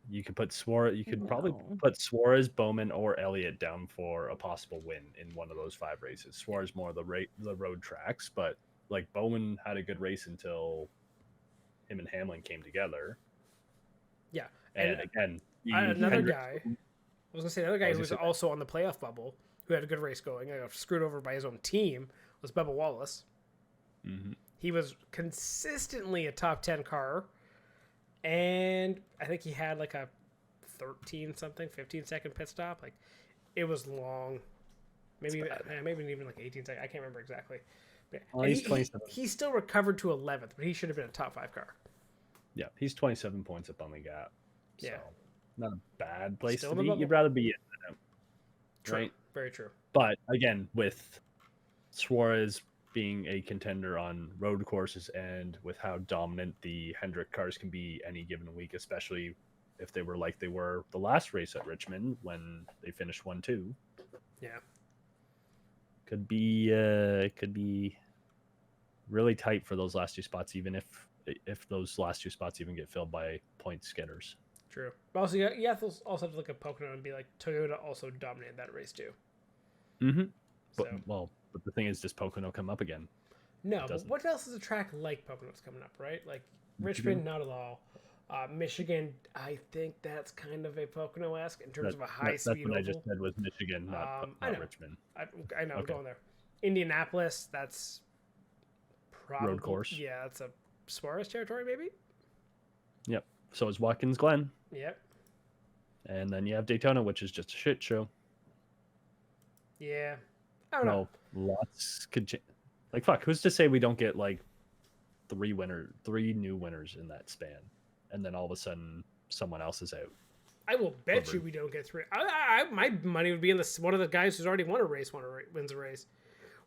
you could put Suarez. You could probably put Suarez, Bowman, or Elliott down for a possible win in one of those 5 races. Suarez more the road tracks, but Bowman had a good race until him and Hamlin came together. Yeah. And again, Another guy. I was gonna say another guy was who was gonna say also on the playoff bubble, who had a good race going, got screwed over by his own team, was Bubba Wallace. Mm-hmm. He was consistently a top 10 car, and I think he had like a 15-second pit stop. Like, it was long. Maybe even like 18 seconds. I can't remember exactly. But he's 27. He still recovered to 11th, but he should have been a top 5 car. Yeah, he's 27 points up on the gap. So Yeah. not a bad place Still to in the be. bubble. You'd rather be in than out. True. Right? Very true. But again, with Suarez being a contender on road courses and with how dominant the Hendrick cars can be any given week, especially if they were like they were the last race at Richmond when they finished 1-2. Yeah. Could be really tight for those last two spots, even if those last two spots even get filled by points getters. True. But also, you have to also have to look at Pocono and be like, Toyota also dominated that race too. Mm-hmm. So, But the thing is, does Pocono come up again? no, It but doesn't. what else is a track like Pocono's coming up, right? Like Michigan? Richmond, not at all. Michigan, I think that's kind of a Pocono-esque in terms of a That's high-speed what oval. I just said was Michigan, not I know. Richmond. I know, I'm Okay. going there. Indianapolis, that's probably... Road course. Yeah, that's a Suarez territory, maybe? Yep. So is Watkins Glen. Yep. And then you have Daytona, which is just a shit show. Yeah. I don't know. Lots could change. Like, fuck, who's to say we don't get, like, three new winners in that span? And then all of a sudden, someone else is out. I will bet you we don't get 3. My money would be in one of the guys who's already won a race wins a race.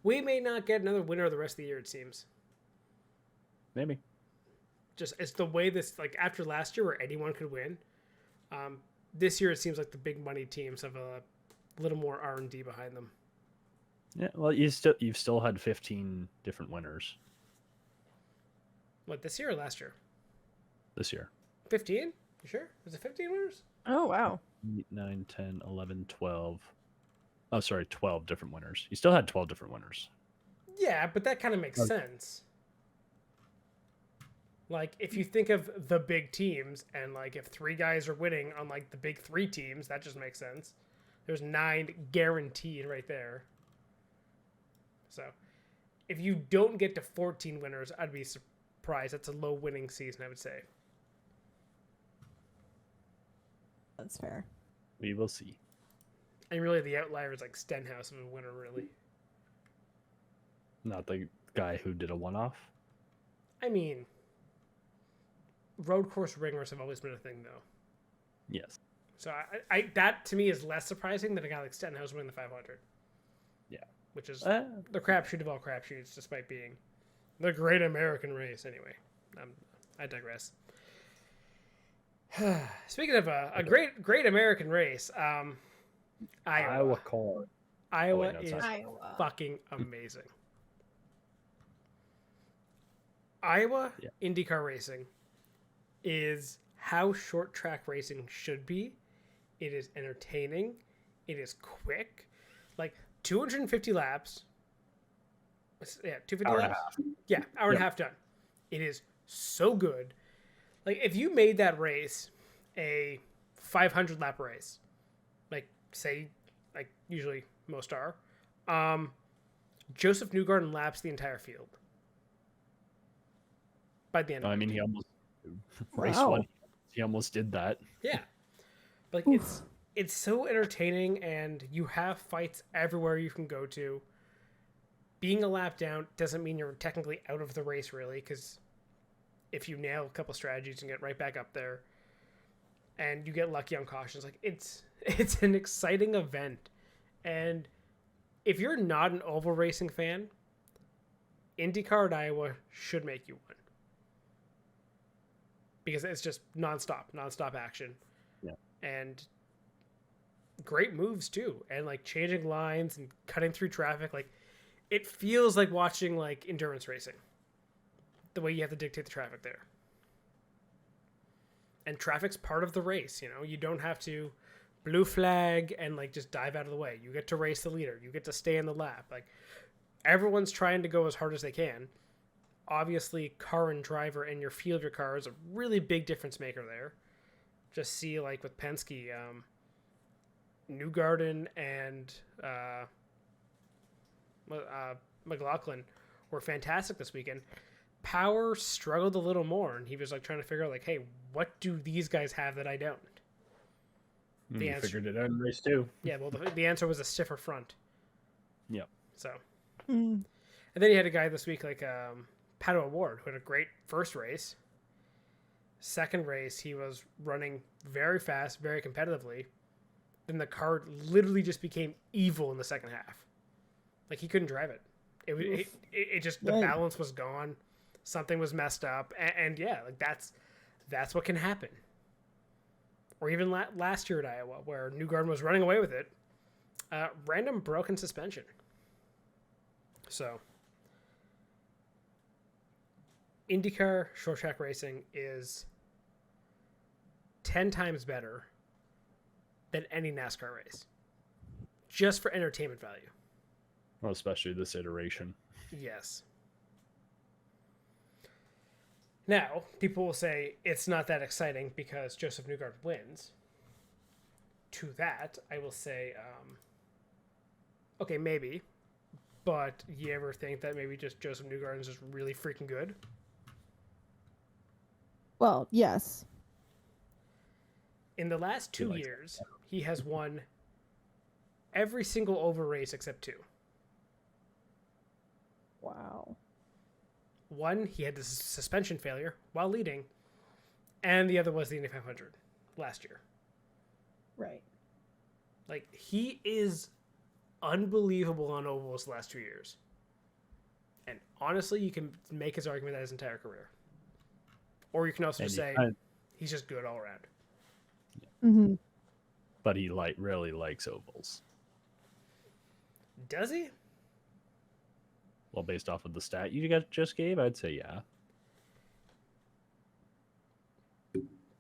We may not get another winner the rest of the year, it seems. Maybe. Just it's the way this, like, after last year where anyone could win. This year it seems like the big money teams have a little more R&D behind them. Yeah, well, you've still had 15 different winners What, this year or last year? this year. 15? You sure? Was it 15 winners? Oh wow. 8, 9, 10, 11, 12. Oh, sorry, 12 different winners. You still had 12 different winners. Yeah, but that kind of makes sense. Like, if you think of the big teams, and, like, if 3 guys are winning on, like, the big 3 teams, that just makes sense. There's 9 guaranteed right there. So, if you don't get to 14 winners, I'd be surprised. That's a low winning season, I would say. That's fair. We will see. And really, the outlier is, like, Stenhouse of a winner, really. Not the guy who did a one-off. I mean, road course ringers have always been a thing, though. Yes. So I that to me is less surprising than a guy like Stenhouse winning the 500. Yeah. Which is the crapshoot of all crapshoots, despite being the great American race. Anyway, I digress. Speaking of a great American race, Iowa car. Iowa no, is it's Iowa. fucking amazing. Iowa IndyCar racing is how short track racing should be. It is entertaining. It is quick. Like 250 laps. Yeah, 250 Hour and a laps. half. Yeah, hour and a half done. It is so good. Like, if you made that race a 500 lap race, like, say, like usually most are, Joseph Newgarden laps the entire field by the end of it. I mean, he almost race Wow. one. He almost did that. Yeah. Like, it's so entertaining, and you have fights everywhere you can go to. Being a lap down doesn't mean you're technically out of the race, really, because if you nail a couple strategies and get right back up there, and you get lucky on cautions, like, it's an exciting event. And if you're not an oval racing fan, IndyCar at Iowa should make you one. Because it's just nonstop action. Yeah. And great moves too. And like changing lines and cutting through traffic. Like, it feels like watching like endurance racing. The way you have to dictate the traffic there. And traffic's part of the race, you know. You don't have to blue flag and like just dive out of the way. You get to race the leader. You get to stay in the lap. Like, everyone's trying to go as hard as they can. Obviously, car and driver and your feel of your car is a really big difference maker there. just see, like, with Penske, Newgarden and McLaughlin were fantastic this weekend. Power struggled a little more, and he was like trying to figure out, like, hey, what do these guys have that I don't? The answer figured it out in race 2. Yeah, well, the answer was a stiffer front. Yep. So, Mm. and then you had a guy this week like Pato O'Ward, who had a great first race. Second race, he was running very fast, very competitively. Then the car literally just became evil in the second half. Like, he couldn't drive it. It just, the balance was gone. Something was messed up. And yeah, like that's what can happen. Or even last year at Iowa, where Newgarden was running away with it. Random broken suspension. So, IndyCar short track racing is 10 times better than any NASCAR race. Just for entertainment value. Well, especially this iteration. Yes. Now, people will say it's not that exciting because Joseph Newgarden wins. To that, I will say, okay, maybe. But you ever think that maybe just Joseph Newgarden is just really freaking good? Well, yes. In the last 2 years, he has won every single oval race except 2. Wow. One, he had the suspension failure while leading, and the other was the Indy 500 last year. Right. Like, he is unbelievable on ovals the last 2 years. And honestly, you can make his argument that his entire career. Or you can also just say he's just good all around. Mm-hmm. But he really likes ovals. Does he? Well, based off of the stat you just gave, I'd say yeah.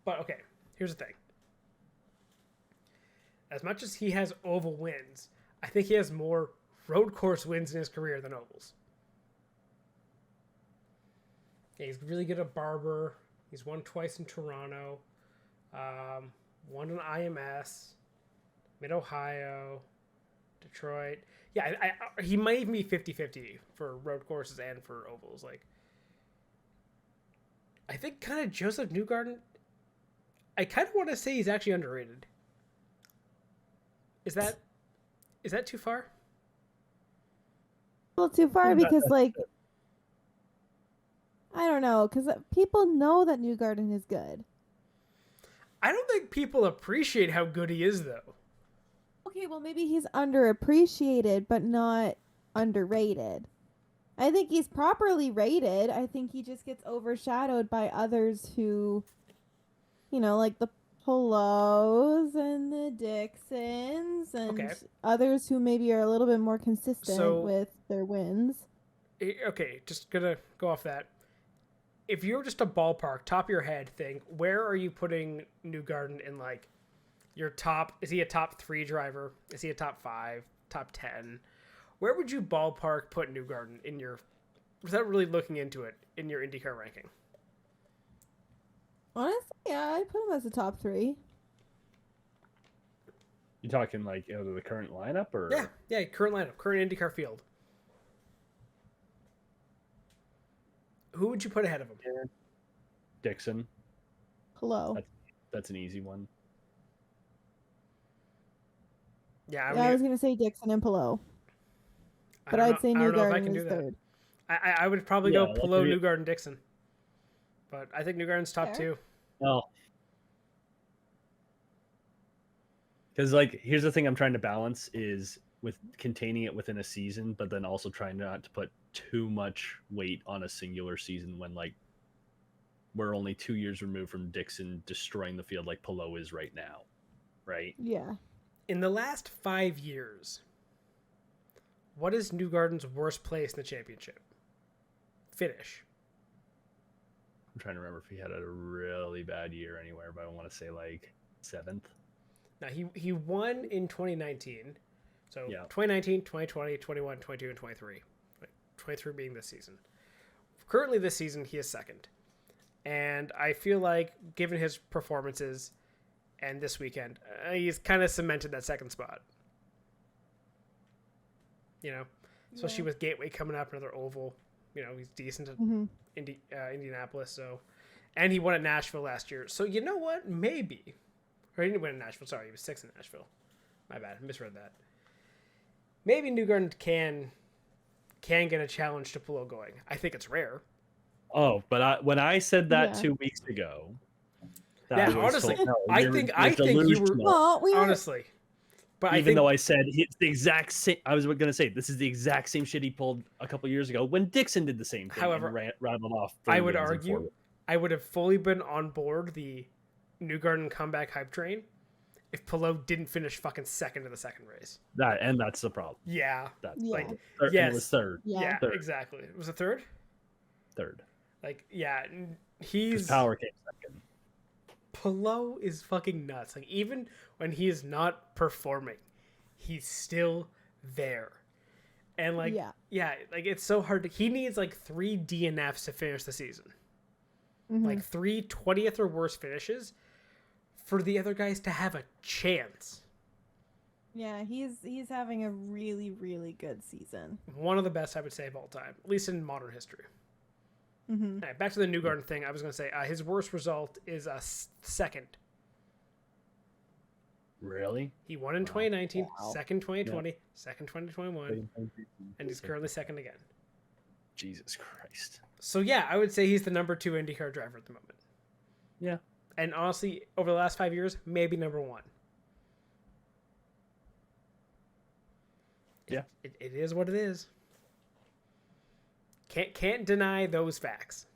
But okay, here's the thing. As much as he has oval wins, I think he has more road course wins in his career than ovals. Yeah, he's really good at Barber. He's won twice in Toronto. Won an IMS. Mid-Ohio. Detroit. Yeah, he might even be 50-50 for road courses and for ovals. Like, I think kind of Joseph Newgarden, I kind of want to say he's actually underrated. Is that too far? A little too far because, like, I don't know, because people know that Newgarden is good. I don't think people appreciate how good he is, though. Okay, well, maybe he's underappreciated, but not underrated. I think he's properly rated. I think he just gets overshadowed by others who, like the Polos and the Dixons and others who maybe are a little bit more consistent with their wins. Okay, just gonna go off that. If you're just a ballpark, top of your head thing, where are you putting Newgarden in, like, your top? Is he a top 3 driver? Is he a top 5, top 10? Where would you ballpark put Newgarden in your, without really looking into it, in your IndyCar ranking? Honestly, yeah, I'd put him as a top 3. You talking like out of the current lineup, or yeah, current lineup, current IndyCar field. Who would you put ahead of him? Dixon. Hello. That's an easy one. Yeah, I was gonna say Dixon and Pillow, but I'd say Newgarden is third. I would probably go Pillow, Newgarden, Dixon, but I think Newgarden's top 2. No, because, like, here's the thing I'm trying to balance is with containing it within a season, but then also trying not to put too much weight on a singular season when, like, we're only 2 years removed from Dixon destroying the field like Pillow is right now, right? Yeah. In the last 5 years, what is Newgarden's worst place in the championship? Finish. I'm trying to remember if he had a really bad year anywhere, but I want to say, like, 7th. Now, he won in 2019. So, 2019, 2020, 21, 22, and 23. 23 being this season. Currently this season, he is second. And I feel like, given his performances, and this weekend, he's kind of cemented that second spot. You know, especially with Gateway coming up, another oval. You know, he's decent at Indianapolis. So, and he won at Nashville last year. So you know what? Maybe, or he didn't win at Nashville. Sorry, he was 6th in Nashville. My bad, I misread that. Maybe Newgarden can get a challenge to Palou going. I think it's rare. Oh, but when I said that 2 weeks ago, yeah, honestly, I think you were honestly. But even though I said it's the exact same, I was going to say this is the exact same shit he pulled a couple years ago when Dixon did the same thing. However, and rattled off. I would argue I would have fully been on board the Newgarden comeback hype train if Palou didn't finish fucking second in the second race. That's the problem. Yeah, like yes, it was third. Yeah, third. Exactly. It was a third. Third. Like he's Power came second. Palou is fucking nuts. Like even when he is not performing, he's still there. And like like it's so hard to. He needs like 3 DNFs to finish the season. Like 3 20th or worse finishes for the other guys to have a chance. Yeah, he's having a really, really good season. One of the best, I would say, of all time, at least in modern history. All right, back to the Newgarden thing. I was going to say his worst result is a second. Really? He won in 2019, second 2020, second 2021, and he's currently second again. Jesus Christ. So yeah, I would say he's the number 2 IndyCar driver at the moment. Yeah. And honestly, over the last 5 years, maybe number 1. Yeah. It is what it is. Can't deny those facts.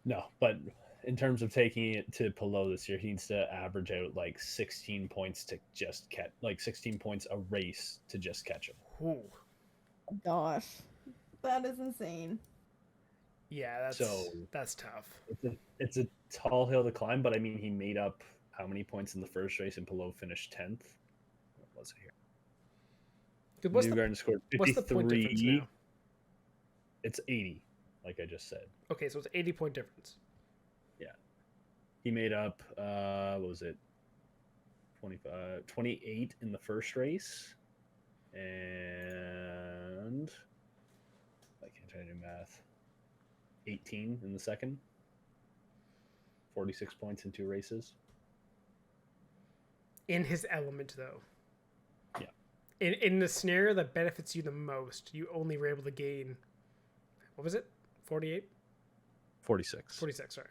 No, but in terms of taking it to Palou this year, he needs to average out like 16 points to just catch, like 16 points a race to just catch him. Ooh. Gosh, that is insane. Yeah, that's tough. It's a tall hill to climb, but I mean, he made up how many points in the first race, and Palou finished 10th. What was it here? Dude, Newgarden scored 53. What's the point difference now? It's 80, like I just said. Okay, so it's 80-point difference. Yeah. He made up, what was it? 28 in the first race. And I can't try to do math. 18 in the second. 46 points in 2 races. In his element, though. Yeah. In the scenario that benefits you the most, you only were able to gain, what was it? 48? 46. 46, sorry.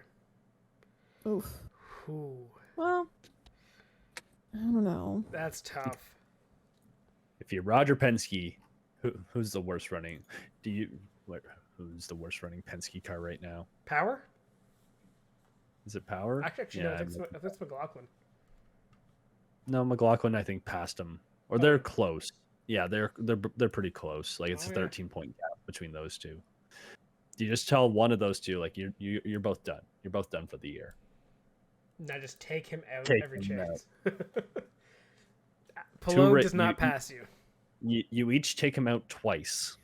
Oof. Ooh. Well, I don't know. That's tough. If you're Roger Penske, who's the worst running? Who's the worst running Penske car right now? Power? Is it Power? Actually, no, I think it's McLaughlin. No, McLaughlin, I think, passed him, or they're close. Yeah, they're pretty close. Like it's a 13-point gap between those two. You just tell one of those two, like you're both done. You're both done for the year. Now just take him out every chance. Out. Palou does not pass you. You each take him out twice.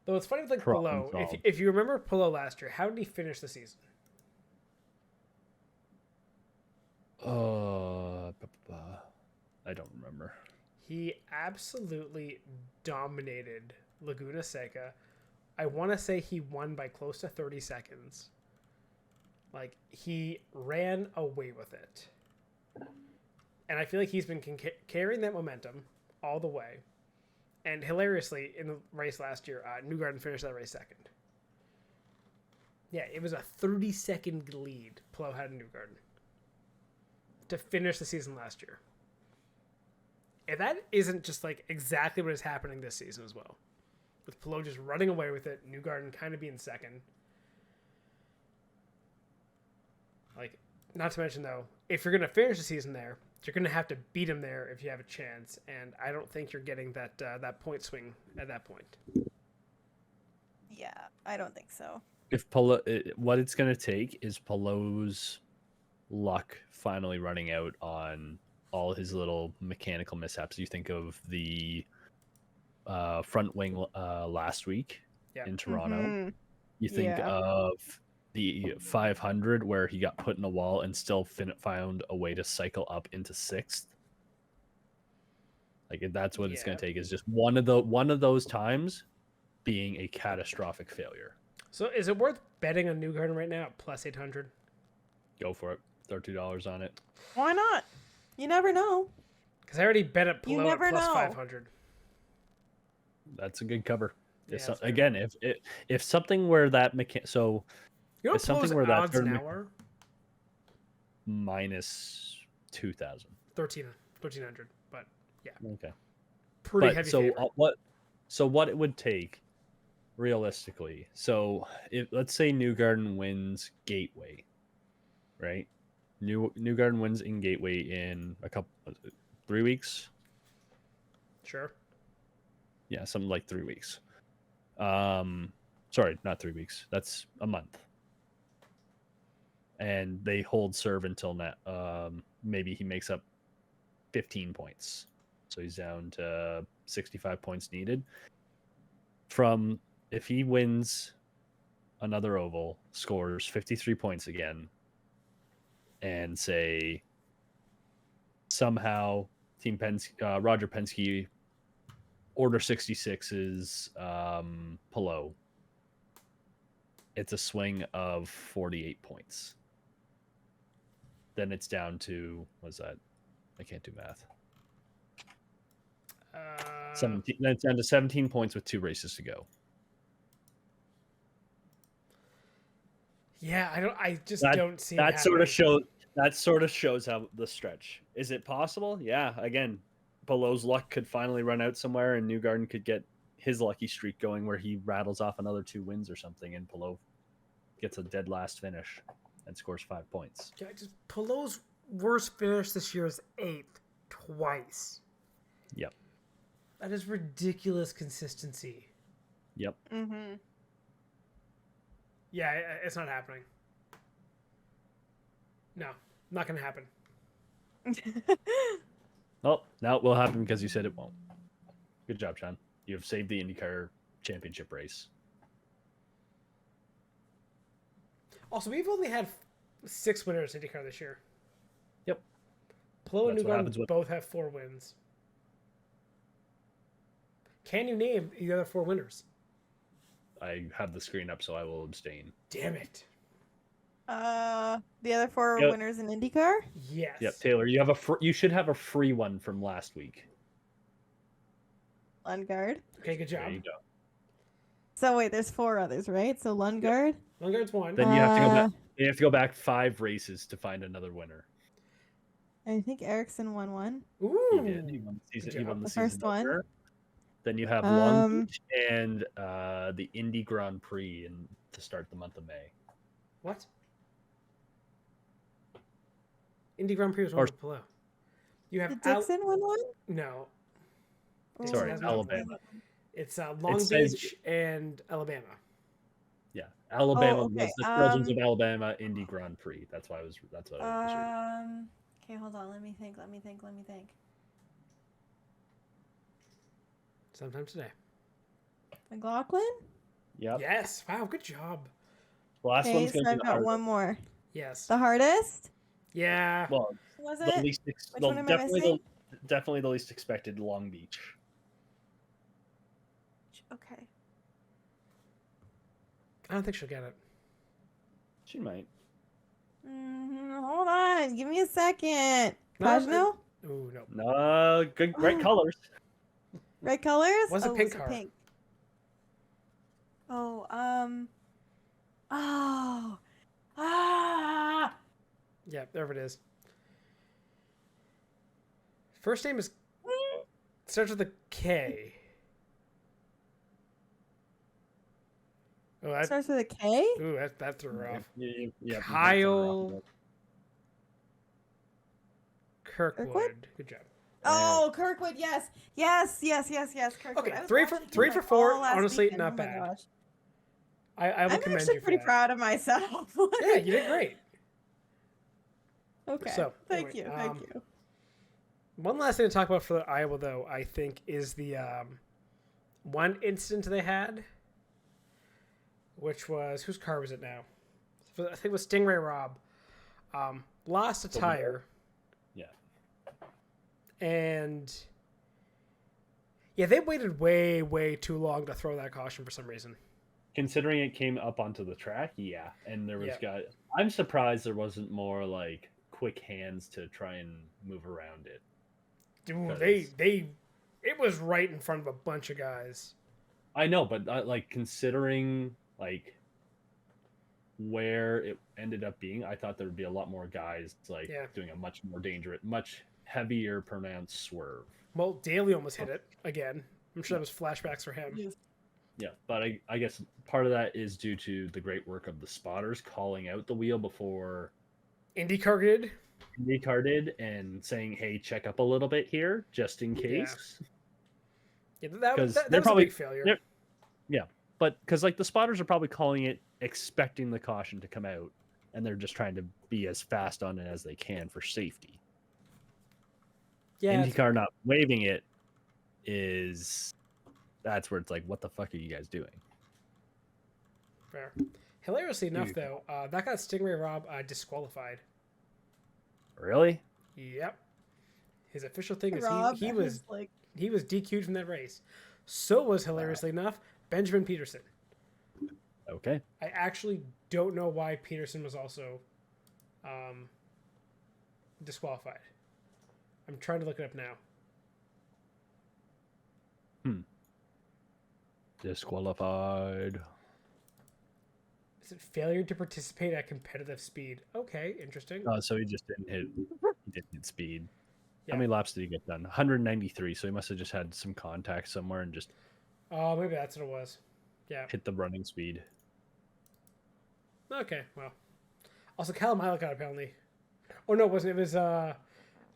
Though it's funny with like Palou. If you remember Palou last year, how did he finish the season? I don't remember. He absolutely dominated Laguna Seca. I want to say he won by close to 30 seconds. Like, he ran away with it. And I feel like he's been carrying that momentum all the way. And hilariously, in the race last year, Newgarden finished that race second. Yeah, it was a 30-second lead Palou had in Newgarden to finish the season last year. And that isn't just like exactly what is happening this season as well. With Palou just running away with it, Newgarden kind of being second. Like, not to mention though, if you're going to finish the season there, you're going to have to beat him there if you have a chance. And I don't think you're getting that point swing at that point. Yeah, I don't think so. If Palou, what it's going to take is Palou's luck finally running out on all his little mechanical mishaps. You think of the front wing last week in Toronto. You think of the 500 where he got put in a wall and still found a way to cycle up into 6th. Like that's what it's going to take, is just one of those times being a catastrophic failure. So is it worth betting on Newgarden right now at plus 800? Go for it. Throw $2 on it. Why not? You never know. Because I already bet at You Palou at never plus know. 500. That's a good cover. Yeah, If that's fair. again, if something where that so You know if something Palou's where that odds now tournament- are? minus 2,000. 1,300. But Okay. pretty But heavy so favorite. what it would take realistically. So if let's say Newgarden wins Gateway, right? Newgarden wins in Gateway in 3 weeks. Sure. Yeah, something like 3 weeks. Sorry, not 3 weeks. That's a month. And they hold serve until maybe he makes up 15 points. So he's down to 65 points needed. From if he wins another oval, scores 53 points again, and say somehow Team Penske, Roger Penske, Order 66 is Palou. It's a swing of 48 points. Then it's down to, what's that? I can't do math. 17. Then it's down to 17 points with 2 races to go. Yeah, I just That- don't see That it sort of happening. shows how the stretch. Is it possible? Yeah. Again, Palou's luck could finally run out somewhere, and Newgarden could get his lucky streak going where he rattles off another 2 wins or something, and Palou gets a dead last finish and scores 5 points. Yeah, just Palou's worst finish this year is 8th twice. Yep. That is ridiculous consistency. Yep. Mm-hmm. Yeah, it's not happening. No, not going to happen. Well, now it will happen because you said it won't. Good job, Sean. You have saved the IndyCar championship race. Also, we've only had 6 winners in IndyCar this year. Yep. Palou and That's what happens Newgarden with- both have 4 wins. Can you name the other 4 winners? I have the screen up, so I will abstain. Damn it. The other 4 Yep. winners in IndyCar? Yes. Yep, Taylor, you should have a free one from last week. Lundgaard. Okay, good There job. you go. So wait, there's 4 others, right? So Lundgaard. Lundgaard's 1. Then you have to go back. You have to go back 5 races to find another winner. I think Ericsson won one. Ooh. He did. He won the season. Good He won job. the The season first one. opener. Then you have Long Beach and the Indy Grand Prix to start the month of May. What? Indy Grand Prix was Or- one with Palou. You have Did Dixon win one? No. Ooh. Sorry, has not Alabama. It's Long says- Beach and Alabama. Yeah, Alabama Oh, okay, was the Trojans of Alabama Indy Grand Prix. That's what I was. Okay, hold on. Let me think. Sometime today. McLaughlin? Yep. Yes. Wow, good job. Last Okay, one's so going to be I've the got hardest. one more. Yes. The hardest? Yeah. Well, Was the it? least Which one am I missing? definitely the least expected, Long Beach. Okay. I don't think she'll get it. She might. Hold on. Give me a second. No, Pagano? Ooh, no. No, good, great colors. Red colors? What's a Oh, pink was it car? pink? Oh, oh. Ah! Yeah, there it is. First name is starts with a K. Oh, that, Starts with a K? ooh, that threw her off. Yeah, Kyle Kirkwood. Kirkwood? Good job. Oh, Kirkwood, yes. Yes. Kirkwood. Okay, I was three for- watching three him, for like, four, all last honestly, weekend. not Oh my bad. gosh. I will I'm commend actually you for pretty that. proud of myself. Yeah, you did great. Okay. So, thank anyway, you. Thank you. One last thing to talk about for Iowa, though, I think, is the one incident they had, which was whose car was it now? I think it was Stingray Rob, lost a tire. Yeah. And yeah, they waited way too long to throw that caution for some reason. Considering it came up onto the track, yeah. And there was I'm surprised there wasn't more like quick hands to try and move around it. Dude, it was right in front of a bunch of guys. I know, but like considering like where it ended up being, I thought there would be a lot more guys like doing a much more dangerous, much heavier pronounced swerve. Well, Daly almost hit it again. I'm sure that was flashbacks for him. Yeah, but I guess part of that is due to the great work of the spotters calling out the wheel before Indycar did and saying, "Hey, check up a little bit here, just in case." Yeah, that was probably a big failure. Yeah, but because like the spotters are probably calling it, expecting the caution to come out, and they're just trying to be as fast on it as they can for safety. Yeah, IndyCar not waving it that's where it's like, what the fuck are you guys doing? Fair. Hilariously enough, though, that got Stingray Rob disqualified. Really? Yep. His official thing is Rob, he was DQ'd from that race. So was, hilariously enough, Benjamin Peterson. Okay. I actually don't know why Peterson was also disqualified. I'm trying to look it up now. Disqualified. Is it failure to participate at competitive speed? Okay, interesting. Oh, so he just didn't hit speed. Yeah. How many laps did he get done? 193. So he must have just had some contact somewhere and just. Oh, maybe that's what it was. Yeah. Hit the running speed. Okay, well. Also, Callum Islet got a penalty. Oh no, it wasn't. It was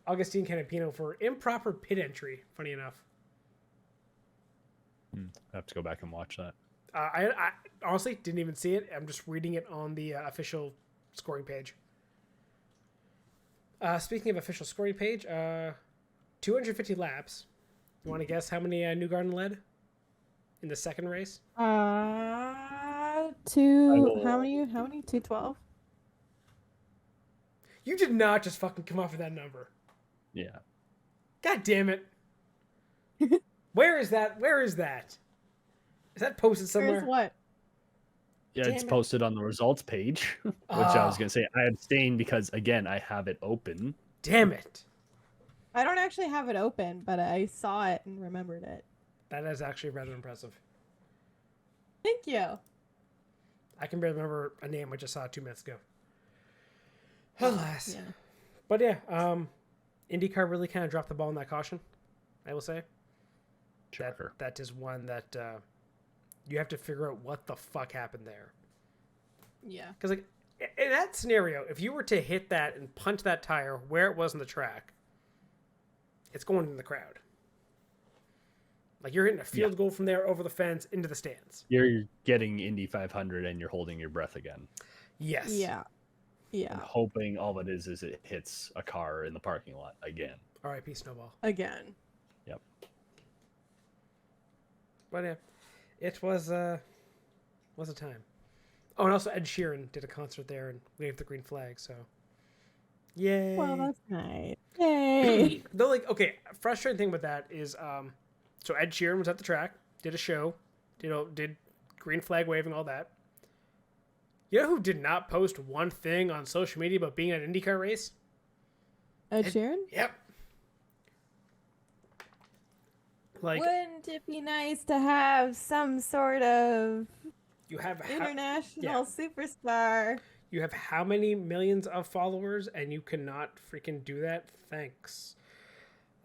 Augustine Canapino for improper pit entry. Funny enough. I have to go back and watch that. I honestly didn't even see it. I'm just reading it on the official scoring page. Speaking of official scoring page, 250 laps. You want to guess how many Newgarden led in the second race? How many? 212? You did not just fucking come off with that number. Yeah. God damn it. Where is that? Is that posted somewhere? Where's what? Yeah, Damn it's it. posted on the results page, which I was going to say I abstained because, again, I have it open. Damn it. I don't actually have it open, but I saw it and remembered it. That is actually rather impressive. Thank you. I can barely remember a name I just saw 2 minutes ago. Alas. Yeah. But yeah, IndyCar really kind of dropped the ball in that caution, I will say. Shocker. That is one that you have to figure out what the fuck happened there. Yeah. Because like in that scenario, if you were to hit that and punch that tire where it was on the track, it's going in the crowd. Like you're hitting a field goal from there over the fence into the stands. You're getting Indy 500 and you're holding your breath again. Yes. Yeah. Yeah. And hoping all it is it hits a car in the parking lot again. R.I.P. Snowball. Again. Yep. But yeah, it was a time. Oh, and also Ed Sheeran did a concert there and waved the green flag. So, yay! Well, that's nice. Yay! Though, like, okay, frustrating thing with that is, so Ed Sheeran was at the track, did a show, did green flag waving, all that. You know who did not post one thing on social media about being at an IndyCar race? Ed Sheeran? Yep. Like, Wouldn't it be nice to have some sort of you have international superstar? You have how many millions of followers and you cannot freaking do that? Thanks.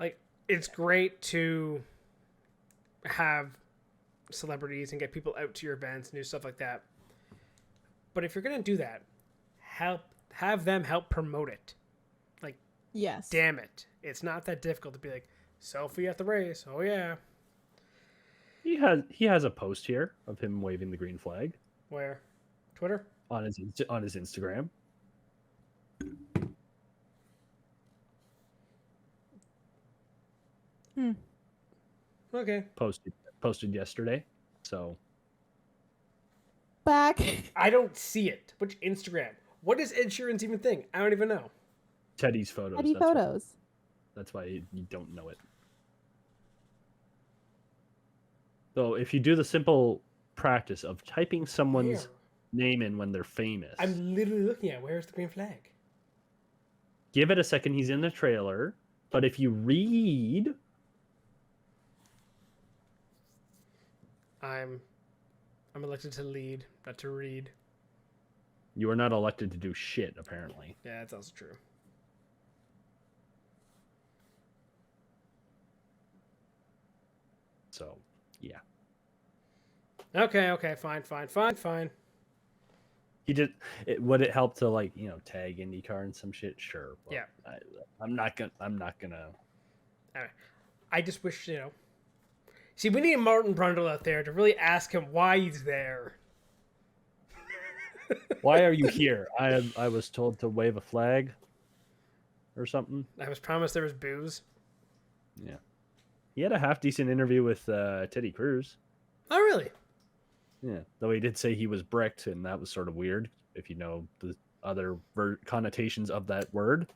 Like, it's great to have celebrities and get people out to your events and do stuff like that. But if you're going to do that, have them help promote it. Like, Yes. damn it. It's not that difficult to be like, selfie at the race. Oh, yeah. He has a post here of him waving the green flag Where? Twitter? on his Instagram. Okay. Posted yesterday. So back. I don't see it. Which Instagram? What is Ed Sheeran's even thing? I don't even know. Teddy's photos. Teddy that's why- photos. That's why you don't know it. So if you do the simple practice of typing someone's name in when they're famous, I'm literally looking at where's the green flag? give it a second. He's in the trailer. But if you read, I'm elected to lead, not to read. you are not elected to do shit, apparently. Yeah, that's also true. So, yeah. Okay, fine. He did. Would it help to tag IndyCar and some shit? Sure. But Yeah. I'm not gonna. I just wish, See, we need Martin Brundle out there to really ask him why he's there. Why are you here? I was told to wave a flag, or something. I was promised there was booze. Yeah. He had a half decent interview with Teddy Cruz. Oh, really? Yeah, though he did say he was bricked, and that was sort of weird, if you know the other connotations of that word.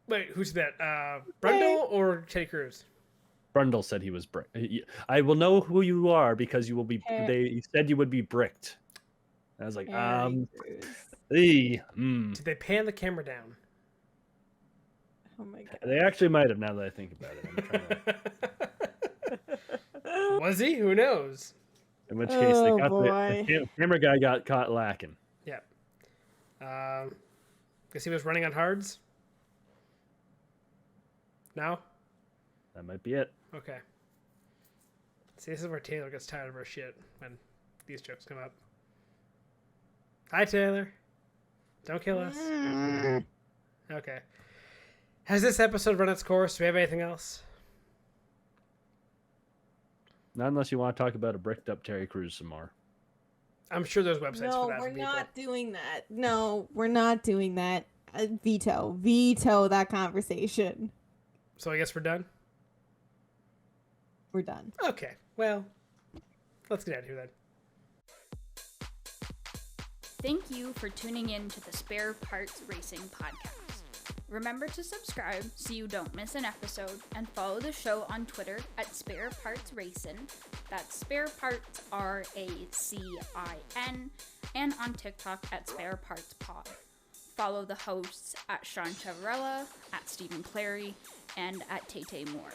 Wait, who's that? Brundle or Teddy Cruz? Brundle said he was bricked. I will know who you are because you will be. He said you would be bricked. I was like, Did they pan the camera down? Oh my god. They actually might have, now that I think about it. I'm trying to... Was he? Who knows? In which case, they got boy. the camera guy got caught lacking. Yeah. Guess he was running on hards? No? That might be it. Okay. See, this is where Taylor gets tired of our shit when these jokes come up. Hi, Taylor. Don't kill us. Okay. Has this episode run its course? Do we have anything else? Not unless you want to talk about a bricked up Terry Crews some more. I'm sure there's websites No, for that. we're for people. not doing that. No, we're not doing that. Veto that conversation. So I guess we're done? We're done. Okay. Well, let's get out of here then. Thank you for tuning in to the Spare Parts Racing podcast. Remember to subscribe so you don't miss an episode, and follow the show on Twitter at Spare Parts Racing. That's Spare Parts RACIN, and on TikTok at Spare Parts Pod. Follow the hosts at Sean Chavarella, at Stephen Clary, and at Tay Moore.